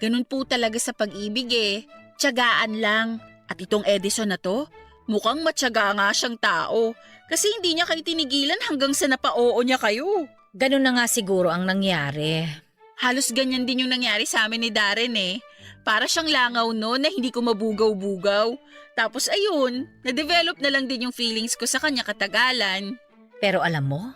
Ganun po talaga sa pag-ibig eh. Tiyagaan lang. At itong Edison na to, mukhang matyaga nga siyang tao. Kasi hindi niya kayo tinigilan hanggang sa napa-oo niya kayo. Ganun na nga siguro ang nangyari. Halos ganyan din yung nangyari sa amin ni Darren eh. Para siyang langaw no na hindi ko mabugaw-bugaw. Tapos ayun, na-develop na lang din yung feelings ko sa kanya katagalan. Pero alam mo,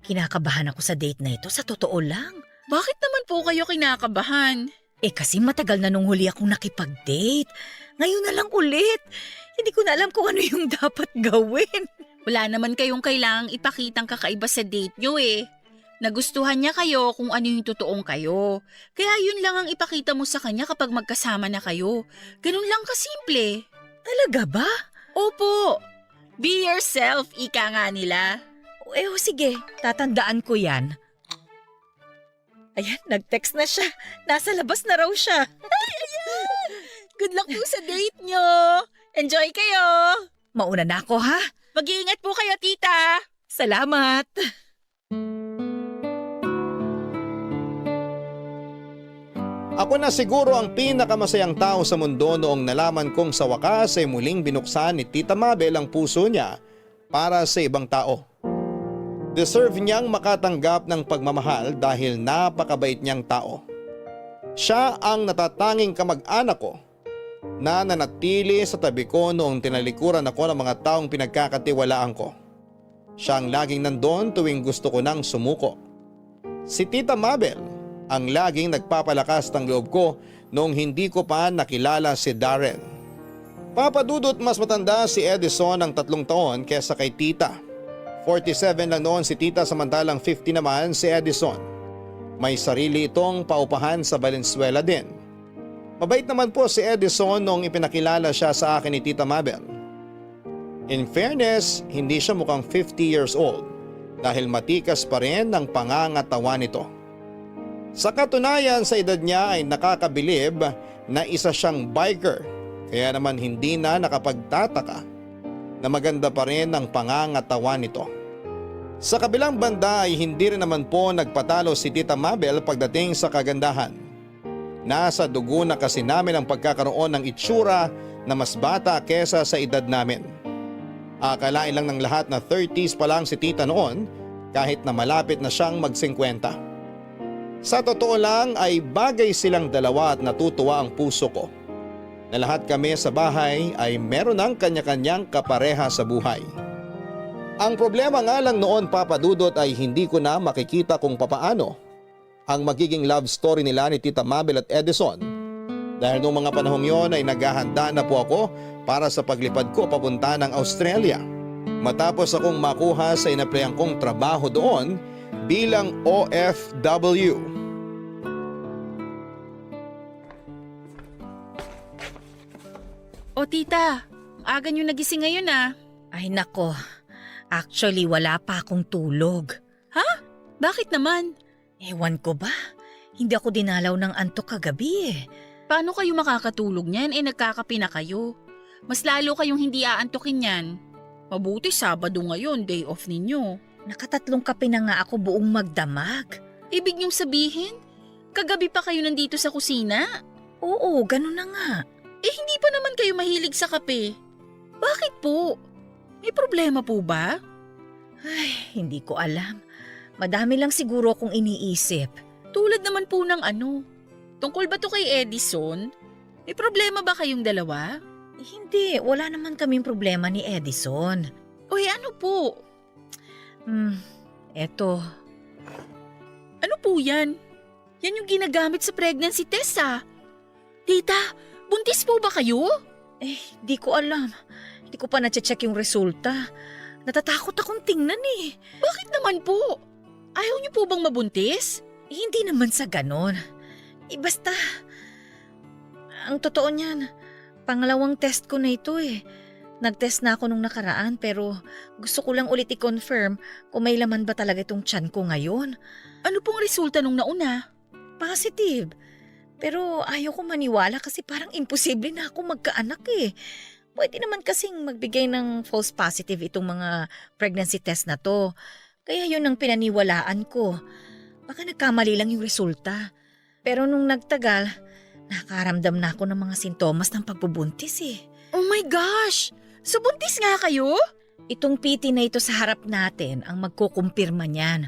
kinakabahan ako sa date na ito sa totoo lang. Bakit naman po kayo kinakabahan? Eh kasi matagal na nung huli akong nakipag-date. Ngayon na lang ulit. Hindi ko na alam kung ano yung dapat gawin. Wala naman kayong kailangang ipakitang kakaiba sa date nyo eh. Nagustuhan niya kayo kung ano yung totoong kayo. Kaya yun lang ang ipakita mo sa kanya kapag magkasama na kayo. Ganun lang kasimple. Talaga ba? Opo. Be yourself, ika nga nila. Sige, tatandaan ko yan. Ayan, nag-text na siya. Nasa labas na raw siya. Good luck po sa date nyo. Enjoy kayo. Mauna na ako ha. Mag-iingat po kayo, tita. Salamat. Ako na siguro ang pinakamasayang tao sa mundo noong nalaman kong sa wakas ay muling binuksan ni Tita Mabel ang puso niya para sa ibang tao. Deserve niyang makatanggap ng pagmamahal dahil napakabait niyang tao. Siya ang natatanging kamag-anak ko na nanatili sa tabi ko noong tinalikuran ako ng mga taong pinagkakatiwalaan ko. Siya ang laging nandun tuwing gusto ko nang sumuko. Si Tita Mabel ang laging nagpapalakas ng loob ko noong hindi ko pa nakilala si Darren. Papadudot mas matanda si Edison ng 3 taon kesa kay Tita. 47 lang noon si Tita samantalang 50 naman si Edison. May sarili itong paupahan sa Valenzuela din. Mabait naman po si Edison noong ipinakilala siya sa akin ni Tita Mabel. In fairness, hindi siya mukhang 50 years old dahil matikas pa rin ang pangangatawan nito. Sa katunayan sa edad niya ay nakakabilib na isa siyang biker kaya naman hindi na nakapagtataka na maganda pa rin ang pangangatawan nito. Sa kabilang banda ay hindi rin naman po nagpatalo si Tita Mabel pagdating sa kagandahan. Nasa dugo na kasi namin ang pagkakaroon ng itsura na mas bata kesa sa edad namin. Akalain lang ng lahat na 30s pa lang si Tita noon kahit na malapit na siyang mag-50. Sa totoo lang ay bagay silang dalawa at natutuwa ang puso ko na lahat kami sa bahay ay meron ng kanya-kanyang kapareha sa buhay. Ang problema nga lang noon papadudot ay hindi ko na makikita kung papaano ang magiging love story nila ni Tita Mabel at Edison dahil noong mga panahong yon ay naghahanda na po ako para sa paglipad ko papunta ng Australia matapos akong makuha sa inaplayan kong trabaho doon bilang OFW. O tita, aga niyo nagising ngayon ah. Ay nako, actually wala pa akong tulog. Bakit naman? Ewan ko ba? Hindi ako dinalaw ng antok kagabi eh. Paano kayo makakatulog niyan nagkakape na kayo? Mas lalo kayong hindi aantukin yan. Mabuti Sabado ngayon, day off ninyo. Nakatatlong kape na nga ako buong magdamag. Ibig niyong sabihin, kagabi pa kayo nandito sa kusina? Oo, ganun na nga. Hindi pa naman kayo mahilig sa kape. Bakit po? May problema po ba? Ay, hindi ko alam. Madami lang siguro akong iniisip. Tulad naman po ng ano. Tungkol ba to kay Edison? May problema ba kayong dalawa? Hindi, wala naman kaming problema ni Edison. Uy, ano po? Eto. Ano po yan? Yan yung ginagamit sa pregnancy test ah. Tita, buntis po ba kayo? Di ko alam. Hindi ko pa na-check yung resulta. Natatakot akong tingnan eh. Bakit naman po? Ayaw niyo po bang mabuntis? Hindi naman sa ganon. Basta, ang totoo niyan, pangalawang test ko na ito eh. Nag-test na ako nung nakaraan pero gusto ko lang ulit i-confirm kung may laman ba talaga itong tiyan ko ngayon. Ano pong resulta nung nauna? Positive. Pero ayaw ko maniwala kasi parang imposible na ako magkaanak eh. Pwede naman kasing magbigay ng false positive itong mga pregnancy test na to. Kaya yun ang pinaniwalaan ko. Baka nagkamali lang yung resulta. Pero nung nagtagal, nakaramdam na ako ng mga sintomas ng pagbubuntis eh. Oh my gosh! So buntis nga kayo? Itong PT na ito sa harap natin ang magkukumpirma niyan.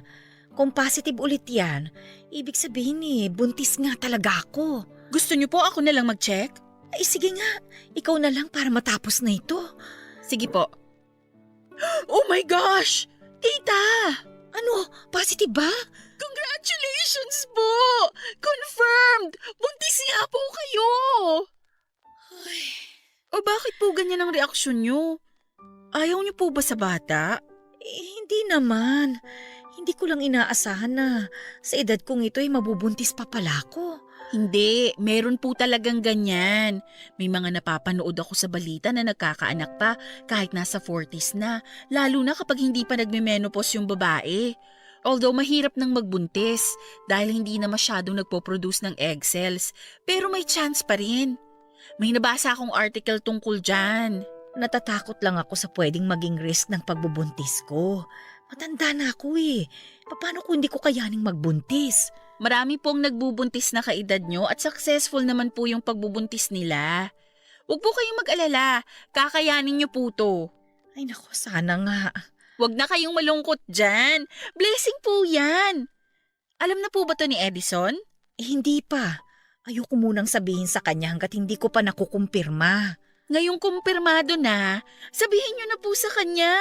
Kung positive ulit yan, ibig sabihin buntis nga talaga ako. Gusto niyo po ako na lang mag-check? Ay sige nga, ikaw na lang para matapos na ito. Sige po. Oh my gosh! Tita! Ano? Positive ba? Congratulations po! Confirmed! Buntis nga po kayo! O bakit po ganyan ang reaksyon niyo? Ayaw niyo po ba sa bata? Hindi naman. Hindi ko lang inaasahan na sa edad kong ito ay mabubuntis pa pala ako. Hindi, meron po talagang ganyan. May mga napapanood ako sa balita na nagkakaanak pa kahit nasa 40s na, lalo na kapag hindi pa nagme-menopause yung babae. Although mahirap nang magbuntis dahil hindi na masyadong nagpo-produce ng egg cells, pero may chance pa rin. May nabasa akong article tungkol dyan. Natatakot lang ako sa pwedeng maging risk ng pagbubuntis ko. Matanda na ako eh. Paano kung hindi ko kayaning magbuntis? Marami pong nagbubuntis na kaedad nyo at successful naman po yung pagbubuntis nila. Huwag po kayong mag-alala, kakayanin nyo po to. Ay naku, sana nga. Huwag na kayong malungkot dyan. Blessing po yan. Alam na po ba to ni Edison? Hindi pa. Ayoko munang sabihin sa kanya hanggat hindi ko pa nakukumpirma. Ngayong kumpirmado na, sabihin nyo na po sa kanya.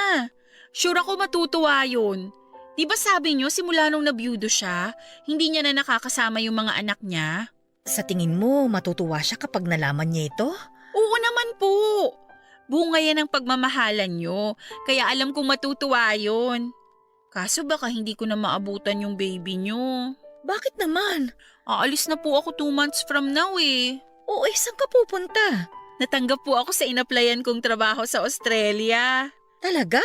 Sure ako matutuwa yun. Di ba sabi nyo simula nung nabiyudo siya, hindi niya na nakakasama yung mga anak niya? Sa tingin mo, matutuwa siya kapag nalaman niya ito? Oo naman po. Bunga yan ang pagmamahalan nyo, kaya alam kong matutuwa yun. Kaso baka hindi ko na maabutan yung baby nyo. Bakit naman? Aalis na po ako 2 months from now eh. Oo, saan ka pupunta? Natanggap po ako sa inaplayan kong trabaho sa Australia. Talaga?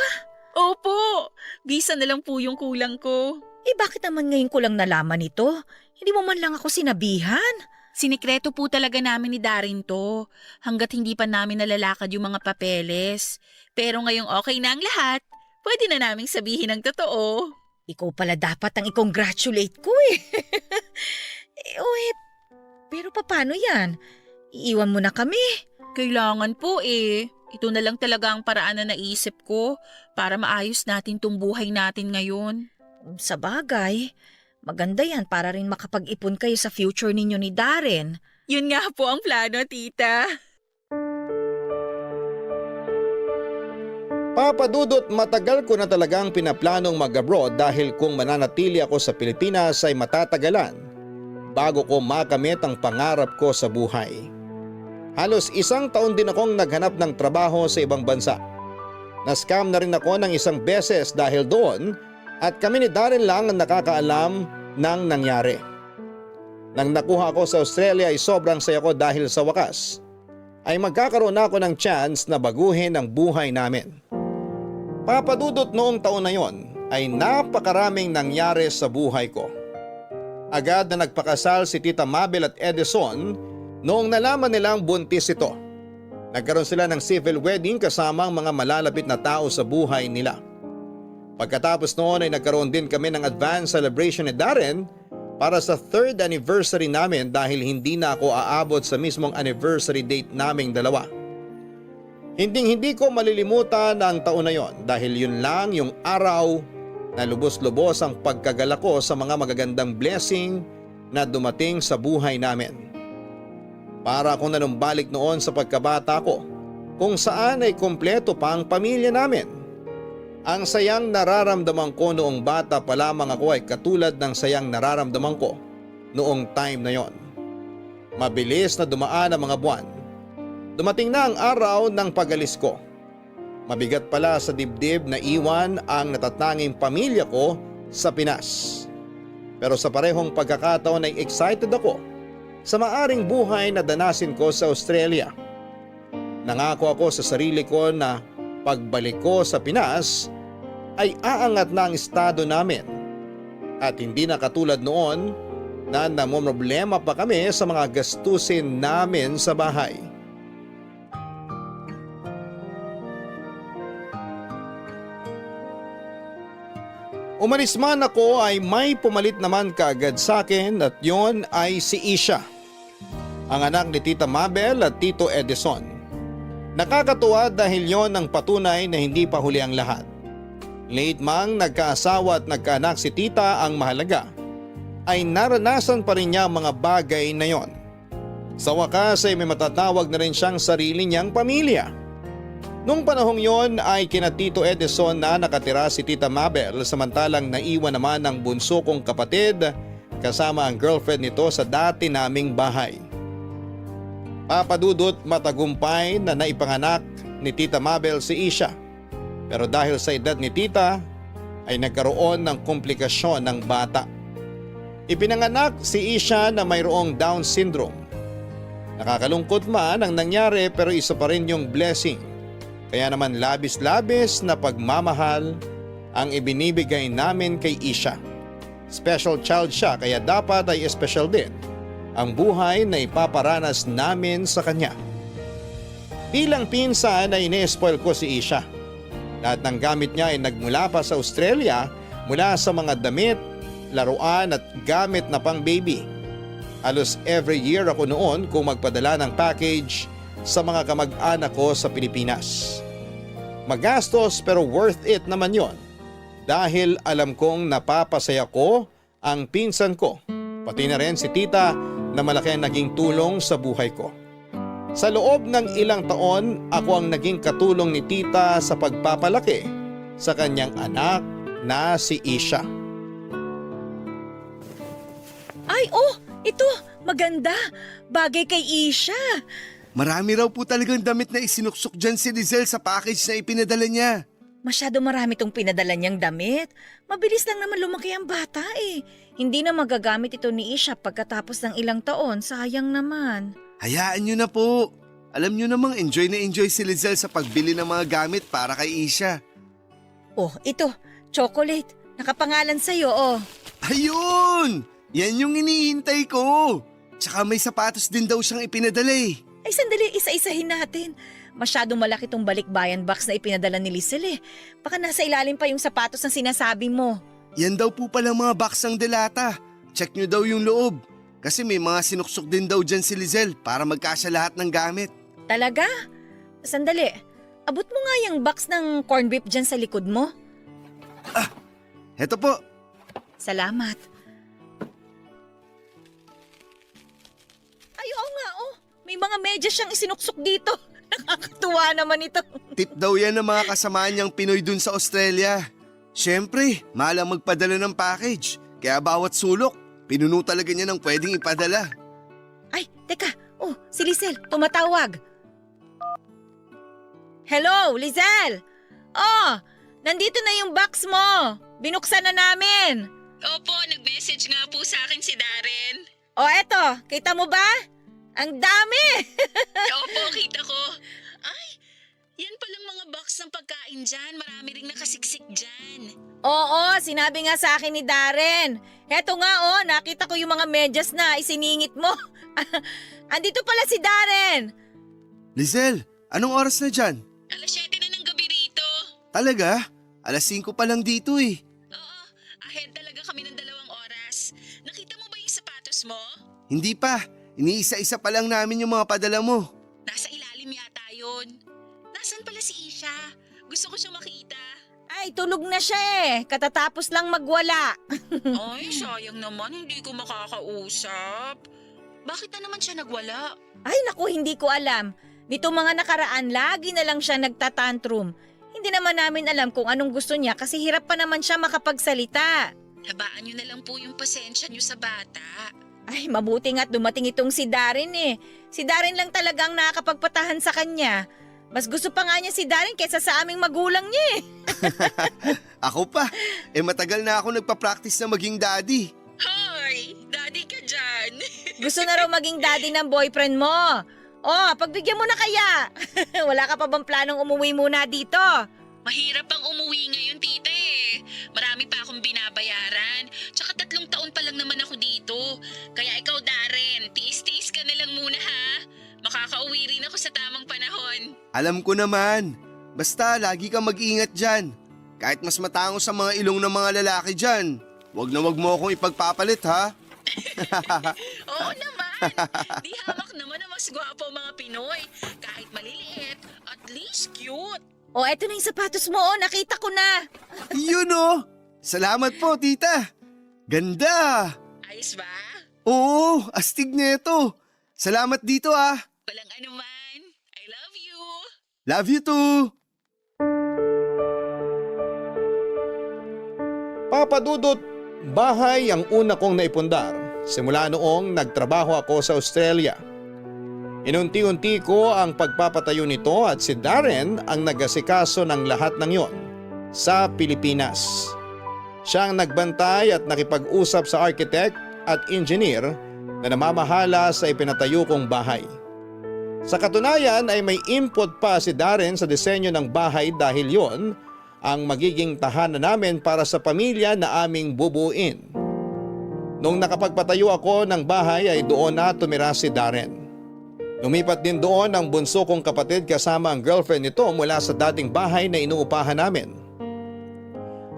Opo, visa na lang po yung kulang ko. Bakit naman ngayon ko lang nalaman ito? Hindi mo man lang ako sinabihan? Sinikreto po talaga namin ni Darin to, hanggat hindi pa namin nalalakad yung mga papeles. Pero ngayong okay na ang lahat, pwede na naming sabihin ang totoo. Ikaw pala dapat ang i-congratulate ko eh. Pero paano yan? Iiwan mo na kami? Kailangan po eh. Ito na lang talaga ang paraan na naisip ko para maayos natin tong buhay natin ngayon. Sa bagay, maganda yan para rin makapag-ipon kayo sa future ninyo ni Darren. Yun nga po ang plano, tita. Papa Dudut, matagal ko na talagang pinaplanong mag-abroad dahil kung mananatili ako sa Pilipinas ay matatagalan bago ko makamit ang pangarap ko sa buhay. Halos 1 taon din akong naghanap ng trabaho sa ibang bansa. Na-scam na rin ako ng 1 beses dahil doon at kami ni Darren lang ang nakakaalam ng nangyari. Nang nakuha ko sa Australia ay sobrang saya ko dahil sa wakas ay magkakaroon ako ng chance na baguhin ang buhay namin. Papadudot noong taon na yon ay napakaraming nangyari sa buhay ko. Agad na nagpakasal si Tita Mabel at Edison noong nalaman nilang buntis ito. Nagkaroon sila ng civil wedding kasama ang mga malalapit na tao sa buhay nila. Pagkatapos noon ay nagkaroon din kami ng advance celebration ni Darren para sa 3rd anniversary namin dahil hindi na ako aabot sa mismong anniversary date naming dalawa. Hindi ko malilimutan ang taon na yon dahil yun lang yung araw na lubos-lubos ang pagkagala ko sa mga magagandang blessing na dumating sa buhay namin. Para akong nanumbalik noon sa pagkabata ko kung saan ay kompleto pa ang pamilya namin. Ang sayang nararamdaman ko noong bata pa lamang ako ay katulad ng sayang nararamdaman ko noong time na yon. Mabilis na dumaan ang mga buwan. Dumating na ang araw ng pag-alis ko. Mabigat pala sa dibdib na iwan ang natatanging pamilya ko sa Pinas. Pero sa parehong pagkakataon ay excited ako sa maaring buhay na danasin ko sa Australia. Nangako ako sa sarili ko na pagbalik ko sa Pinas ay aangat na ang estado namin at hindi na katulad noon na namomroblema pa kami sa mga gastusin namin sa bahay. Umalis man ako ay may pumalit naman kaagad sa akin at yon ay si Isha, ang anak ni Tita Mabel at Tito Edison. Nakakatuwa dahil yon ang patunay na hindi pa huli ang lahat. Late mang nagkaasawa at nagkaanak si Tita, ang mahalaga ay naranasan pa rin niya ang mga bagay na yon. Sa wakas ay may matatawag na rin siyang sarili niyang pamilya. Nung panahong yon ay kina Tito Edison na nakatira si Tita Mabel samantalang naiwan naman ang bunso kong kapatid kasama ang girlfriend nito sa dati naming bahay. Papadudot matagumpay na naipanganak ni Tita Mabel si Isha. Pero dahil sa edad ni Tita ay nagkaroon ng komplikasyon ng bata. Ipinanganak si Isha na mayroong Down syndrome. Nakakalungkot man ang nangyari pero isa pa rin yung blessing. Kaya naman labis-labis na pagmamahal ang ibinibigay namin kay Isha. Special child siya kaya dapat ay special din ang buhay na ipaparanas namin sa kanya. Bilang pinsan ay ine-spoil ko si Isha. Lahat ng gamit niya ay nagmula pa sa Australia mula sa mga damit, laruan at gamit na pang baby. Halos every year ako noon kung magpadala ng package sa mga kamag-anak ko sa Pilipinas. Magastos pero worth it naman yon dahil alam kong napapasaya ko ang pinsan ko, pati na rin si Tita na malaki ang naging tulong sa buhay ko. Sa loob ng ilang taon, ako ang naging katulong ni Tita sa pagpapalaki sa kanyang anak na si Isha. Ay, ito, maganda. Bagay kay Isha. Marami raw po talagang damit na isinuksok dyan si Lizelle sa package na ipinadala niya. Masyado marami tong pinadala niyang damit. Mabilis lang naman lumaki ang bata eh. Hindi na magagamit ito ni Isha pagkatapos ng ilang taon. Sayang naman. Hayaan nyo na po. Alam nyo namang enjoy na enjoy si Lizelle sa pagbili ng mga gamit para kay Isha. Ito, chocolate. Nakapangalan sa'yo, Ayun! Yan yung iniintay ko. Tsaka may sapatos din daw siyang ipinadala eh. Ay, sandali, isa-isahin natin. Masyadong malaki tong balikbayan box na ipinadala ni Lizelle eh. Baka nasa ilalim pa yung sapatos na sinasabi mo. Yan daw po palang mga baksang delata. Check nyo daw yung loob. Kasi may mga sinuksok din daw dyan si Lizelle para magkasya lahat ng gamit. Talaga? Sandali, abot mo nga yung box ng corn beef dyan sa likod mo. Heto po. Salamat. Ay, oo nga, may mga medyas siyang isinuksok dito. Nakakatuwa naman ito. Tip daw yan ng mga kasamaan niyang Pinoy dun sa Australia. Siyempre, mahal ang magpadala ng package. Kaya bawat sulok, pinuno talaga niya ng pwedeng ipadala. Ay, teka. Si Lizelle, tumatawag. Hello, Lizelle! Nandito na yung box mo. Binuksan na namin. Opo, nag-message nga po sa akin si Darren. Eto, kita mo ba? Ang dami! Opo, kita ko. Ay, Yan palang mga box ng pagkain dyan. Marami ring nakasiksik dyan. Oo, sinabi nga sa akin ni Darren. Heto nga nakita ko yung mga medyas na isiningit mo. Andito pala si Darren. Lizelle, anong oras na dyan? Alas 7 na ng gabi rito. Talaga? Alas 5 pa lang dito eh. Oo, ahead talaga kami ng 2 oras. Nakita mo ba yung sapatos mo? Hindi pa. Iniisa-isa pa lang namin yung mga padala mo. Nasa ilalim yata yun. Nasaan pala si Isha? Gusto ko siyang makita. Ay, tulog na siya Katatapos lang magwala. Ay, sayang naman, hindi ko makakausap. Bakit na naman siya nagwala? Ay, naku, hindi ko alam. Nitong mga nakaraan, lagi na lang siya nagtatantrum. Hindi naman namin alam kung anong gusto niya kasi hirap pa naman siya makapagsalita. Habaan niyo na lang po yung pasensya niyo sa bata. Ay, mabuti nga't dumating itong si Darren Si Darren lang talagang nakakapagpatahan sa kanya. Mas gusto pa nga niya si Darren kaysa sa aming magulang niya Ako pa. Matagal na ako nagpa-practice na maging daddy. Hoy, daddy ka dyan. Gusto na raw maging daddy ng boyfriend mo. Pagbigyan mo na kaya. Wala ka pa bang planong umuwi muna dito? Mahirap pang umuwi ngayon, tita Marami pa akong binabayaran. Tsaka 3 taon pa lang naman ako dito. Kaya ikaw, Darren, tiis-tiis ka na lang muna ha. Makakauwi rin ako sa tamang panahon. Alam ko naman. Basta lagi kang mag-ingat dyan. Kahit mas matangos sa mga ilong ng mga lalaki dyan. Wag na wag mo akong ipagpapalit ha. Oo naman. Di hamak naman na mas gwapo ang mga Pinoy. Kahit maliliit, at least cute. Eto na yung sapatos mo nakita ko na. Yun oh. Salamat po tita. Ganda. Ayos ba? Oo, astig neto. Salamat dito ah. Walang anuman. I love you. Love you too. Papa Dudut, bahay ang una kong naipundar simula noong nagtrabaho ako sa Australia. Inunti-unti ko ang pagpapatayo nito at si Darren ang nagasikaso ng lahat ng yon sa Pilipinas. Siya ang nagbantay at nakipag-usap sa architect at engineer na namamahala sa ipinatayo kong bahay. Sa katunayan ay may input pa si Darren sa disenyo ng bahay dahil yon ang magiging tahanan namin para sa pamilya na aming bubuin. Nung nakapagpatayo ako ng bahay ay doon na tumira si Darren. Lumipat din doon ang bunso kong kapatid kasama ang girlfriend nito mula sa dating bahay na inuupahan namin.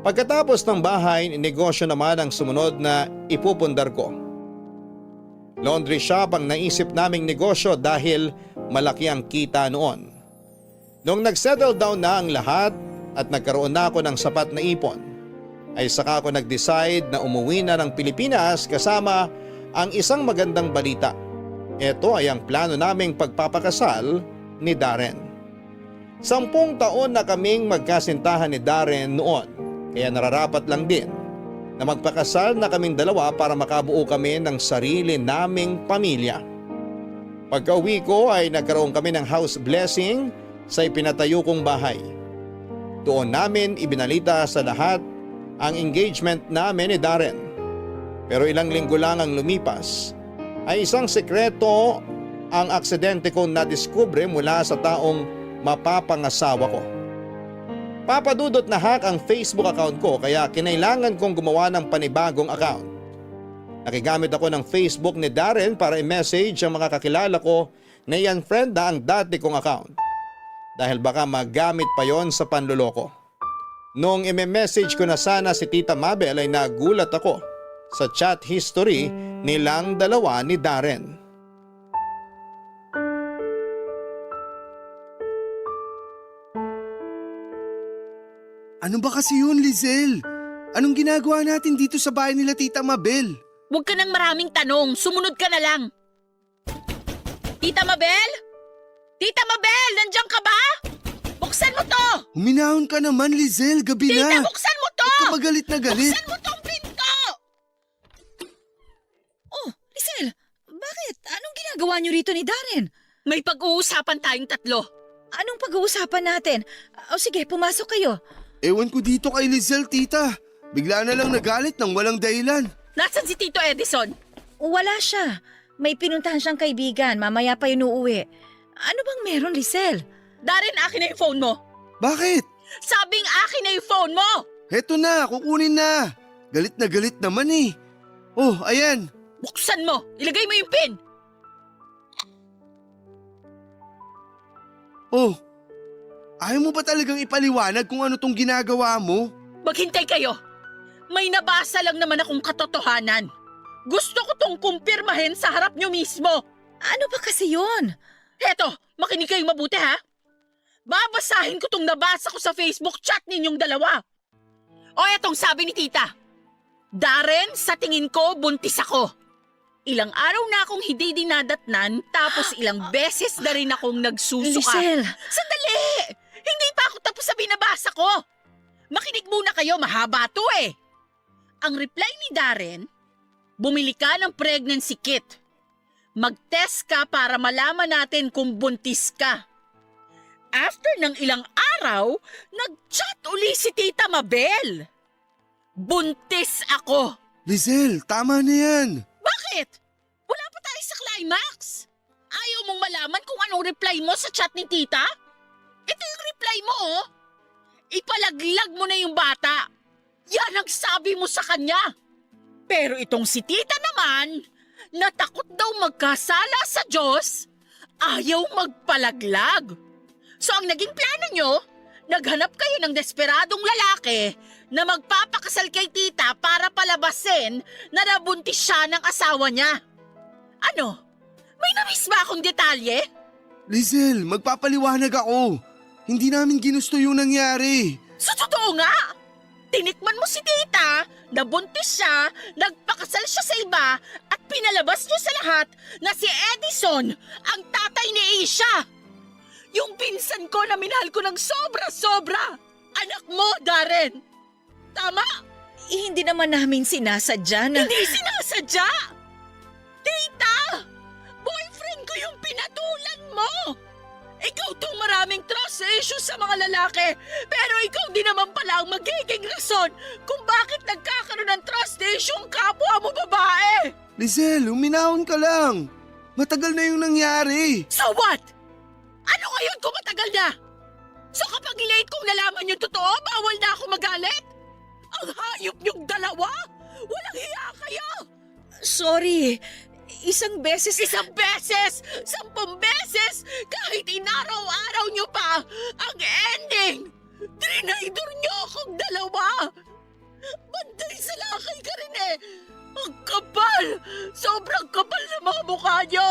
Pagkatapos ng bahay, negosyo naman ang sumunod na ipupundar ko. Laundry shop ang naisip naming negosyo dahil malaki ang kita noon. Nung nagsettle down na ang lahat at nagkaroon na ako ng sapat na ipon, ay saka ako nag-decide na umuwi na ng Pilipinas kasama ang isang magandang balita. Ito ay ang plano naming pagpapakasal ni Darren. 10 taon na kaming magkasintahan ni Darren noon, kaya nararapat lang din na magpakasal na kaming dalawa para makabuo kami ng sarili naming pamilya. Pagka-uwi ko ay nagkaroon kami ng house blessing sa ipinatayo kong bahay. Doon namin ibinalita sa lahat ang engagement namin ni Darren. Pero ilang linggo lang ang lumipas ay isang sekreto ang aksidente kong nadiskubre mula sa taong mapapangasawa ko. Papadudot na hack ang Facebook account ko kaya kinailangan kong gumawa ng panibagong account. Nakigamit ako ng Facebook ni Darren para i-message ang mga kakilala ko na i-unfriend na ang dati kong account. Dahil baka magamit pa yon sa panluloko. Nung i-message ko na sana si Tita Mabel ay nagulat ako sa chat history nilang dalawa ni Darren. Ano ba kasi yun, Lizelle? Anong ginagawa natin dito sa bahay nila Tita Mabel? Huwag ka ng maraming tanong. Sumunod ka na lang. Tita Mabel? Tita Mabel, nandiyan ka ba? Buksan mo to! Huminahon ka naman, Lizelle. Gabi Tita, na. buksan mo to! Ba't ka magalit na galit? Buksan mo tong pinto! Lizelle, bakit? Anong ginagawa niyo rito ni Darren? May pag-uusapan tayong 3. Anong pag-uusapan natin? Sige, pumasok kayo. Ewan ko dito kay Lizelle, tita. Bigla na lang nagalit nang walang dahilan. Nasaan si Tito Edison? Wala siya. May pinuntahan siyang kaibigan. Mamaya pa yun uuwi. Ano bang meron, Lizelle? Darren, akin na yung phone mo. Bakit? Sabing akin na yung phone mo! Heto na, kukunin na. Galit na galit naman eh. Oh, ayan. Buksan mo! Ilagay mo yung pin! Oh, ayaw mo ba talagang ipaliwanag kung ano tong ginagawa mo? Maghintay kayo! May nabasa lang naman akong katotohanan. Gusto ko tong kumpirmahin sa harap nyo mismo. Ano ba kasi yun? Heto, makinig kayong mabuti ha. Babasahin ko tong nabasa ko sa Facebook chat ninyong dalawa. O etong sabi ni tita. Darren, sa tingin ko, buntis ako. Ilang araw na akong hindi dinadatnan, tapos ilang beses na rin akong nagsusuka. Lisel! Sandali! Hindi pa ako tapos sa binabasa ko. Makinig muna kayo, mahaba to eh. Ang reply ni Darren, bumili ka ng pregnancy kit. Mag-test ka para malaman natin kung buntis ka. After ng ilang araw, nag-chat uli si Tita Mabel. Buntis ako. Lizelle, tama na yan. Bakit? Wala pa tayo sa climax. Ayaw mong malaman kung anong reply mo sa chat ni Tita? Ito yung reply mo oh. Ipalaglag mo na yung bata. Yan ang sabi mo sa kanya. Pero itong si Tita naman, natakot daw magkasala sa Diyos, ayaw magpalaglag. So ang naging plano nyo, naghanap kayo ng desperadong lalaki na magpapakasal kay Tita para palabasin na nabuntis siya ng asawa niya. Ano? May namiss ba akong detalye? Lizelle, magpapaliwanag ako. Hindi namin ginusto yung nangyari. Sa totoo nga! Tinikman mo si Tita, nabuntis siya, nagpakasal siya sa iba, at pinalabas niyo sa lahat na si Edison ang tatay ni Isha. Yung pinsan ko na minahal ko ng sobra-sobra. Anak mo, Darren. Tama? Hindi naman namin sinasadya na... Hindi sinasadya! Tita! Boyfriend ko yung pinatulan mo! Ikaw tong maraming trust issues sa mga lalaki, pero ikaw din naman pala ang magiging rason kung bakit nagkakaroon ng trust issue ang kapwa mo babae! Lizelle, uminahon ka lang. Matagal na yung nangyari. So what? Ano ngayon kung matagal na? So kapag late kong nalaman yung totoo, bawal na ako magalit? Ang hayop niyong dalawa? Walang hiya kayo! Sorry, isang beses... 1 beses! 10 beses! Kahit inaraw-araw niyo pa, ang ending! Trinaydor niyo akong dalawa! Bantay sa lakay ka rin eh! Ang kapal! Sobrang kapal na mga mukha niyo!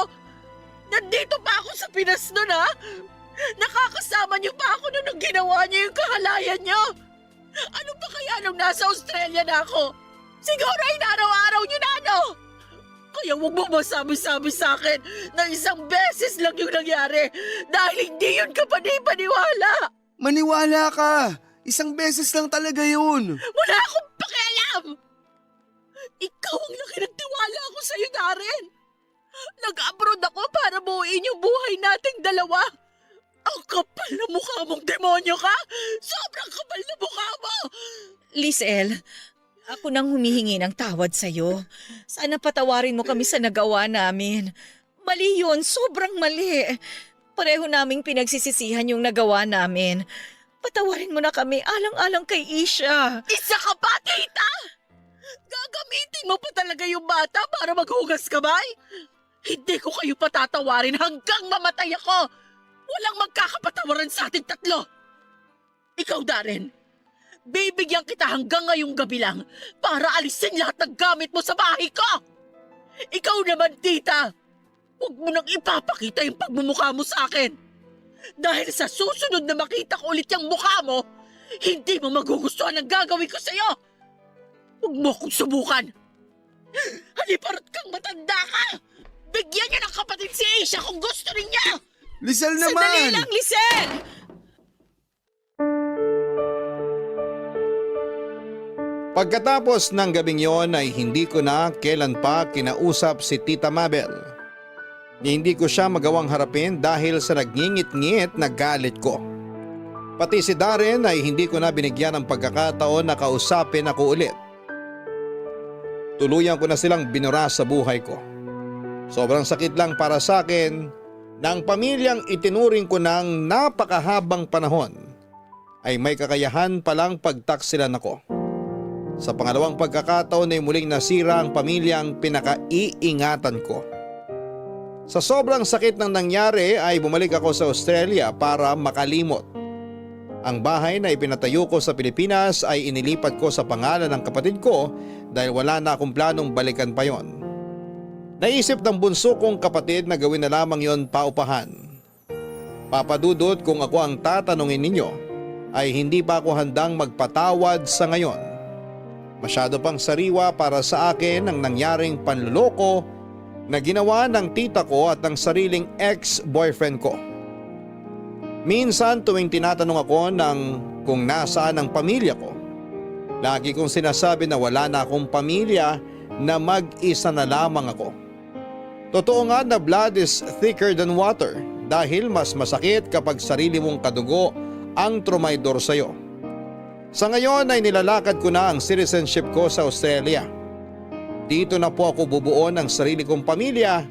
Nandito pa ako sa Pinas nun ha? Nakakasama niyo pa ako nung ginawa niyo yung kahalayan niyo! Ano pa kaya nung nasa Australia na ako? Siguro inaraw-araw niyo na ano? Kaya huwag mo masabi-sabi sa akin na 1 beses lang yung nangyari dahil hindi yun ka paniwala. Maniwala ka. 1 beses lang talaga yun. Wala akong pakialam! Ikaw ang laki ng tiwala ko sa'yo, Darren. Nag-abroad ako para buuin yung buhay nating dalawa. Ang kapal na mukha mong demonyo ka! Sobrang kapal na mukha mo! Lisel, ako nang humihingi ng tawad sa'yo. Sana patawarin mo kami sa nagawa namin. Mali yun, sobrang mali. Pareho naming pinagsisisihan yung nagawa namin. Patawarin mo na kami alang-alang kay Isha. Isa ka pa, tita! Gagamitin mo pa talaga yung bata para maghugas kamay? Hindi ko kayo patatawarin hanggang mamatay ako! Walang magkakapatawaran sa ating tatlo! Ikaw, Darren, bibigyan kita hanggang ngayong gabi lang para alisin lahat ng gamit mo sa bahay ko! Ikaw naman, tita! Huwag mo nang ipapakita yung pagmumukha mo sa akin! Dahil sa susunod na makita ko ulit yung mukha mo, hindi mo magugustuhan ang gagawin ko sa'yo! Huwag mo akong subukan! Haliparot kang matanda ka! Bigyan niya ng kapatid si Aisha kung gusto rin niya! Lizelle Sandali naman! lang, Lisel! Pagkatapos ng gabing yon ay hindi ko na kailan pa kinausap si Tita Mabel. Hindi ko siya magawang harapin dahil sa nagngingit-ngit na galit ko. Pati si Darren ay hindi ko na binigyan ng pagkakataon na kausapin ako ulit. Tuluyan ko na silang binura sa buhay ko. Sobrang sakit lang para sa akin ng pamilyang itinuring ko ng napakahabang panahon ay may kakayahan palang pagtaksilan ako. Sa pangalawang pagkakataon ay muling nasira ang pamilyang pinakaiingatan ko. Sa sobrang sakit ng nangyari ay bumalik ako sa Australia para makalimot. Ang bahay na ipinatayo ko sa Pilipinas ay inilipat ko sa pangalan ng kapatid ko dahil wala na akong planong balikan pa yon. Naisip ng bunso kong kapatid na gawin na lamang yon paupahan. Papadudot kung ako ang tatanungin ninyo ay hindi pa ako handang magpatawad sa ngayon. Masyado pang sariwa para sa akin ang nangyaring panluloko na ginawa ng tita ko at ng sariling ex-boyfriend ko. Minsan tuwing tinatanong ako ng kung nasaan ang pamilya ko, lagi kong sinasabi na wala na akong pamilya, na mag-isa na lamang ako. Totoo nga na blood is thicker than water dahil mas masakit kapag sarili mong kadugo ang trumaydor sa'yo. Sa ngayon ay nilalakad ko na ang citizenship ko sa Australia. Dito na po ako bubuo ng sarili kong pamilya.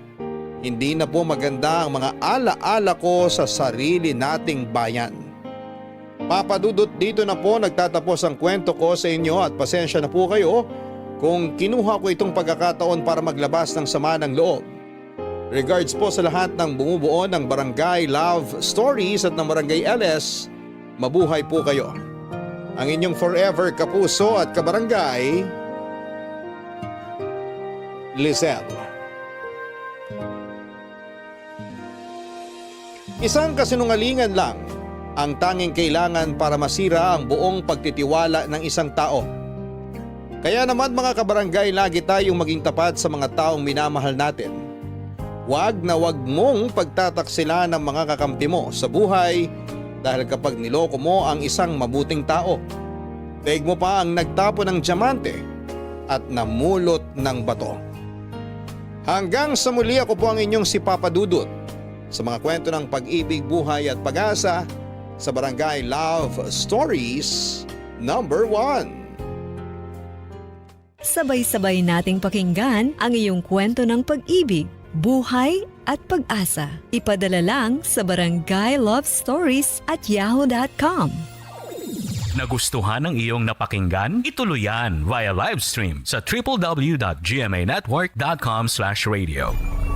Hindi na po maganda ang mga ala-ala ko sa sarili nating bayan. Papadudot, dito na po nagtatapos ang kwento ko sa inyo at pasensya na po kayo kung kinuha ko itong pagkakataon para maglabas ng sama ng loob. Regards po sa lahat ng bumubuo ng Barangay Love Stories at ng Barangay LS. Mabuhay po kayo. Ang inyong forever kapuso at kabarangay, Lizelle. Isang kasinungalingan lang ang tanging kailangan para masira ang buong pagtitiwala ng isang tao. Kaya naman mga kabarangay, lagi tayong maging tapat sa mga taong minamahal natin. Huwag na huwag mong pagtataksilan ng mga kakampi mo sa buhay dahil kapag niloko mo ang isang mabuting tao, daig mo pa ang nagtapo ng diamante at namulot ng bato. Hanggang sa muli, ako po ang inyong si Papa Dudut sa mga kwento ng pag-ibig, buhay at pag-asa sa Barangay Love Stories number 1. Sabay-sabay nating pakinggan ang iyong kwento ng pag-ibig, buhay at pag-asa. Ipadala lang sa barangaylovestories@yahoo.com. Nagustuhan ng iyong napakinggan? Ituloy yan via live stream sa www.gmanetwork.com/radio.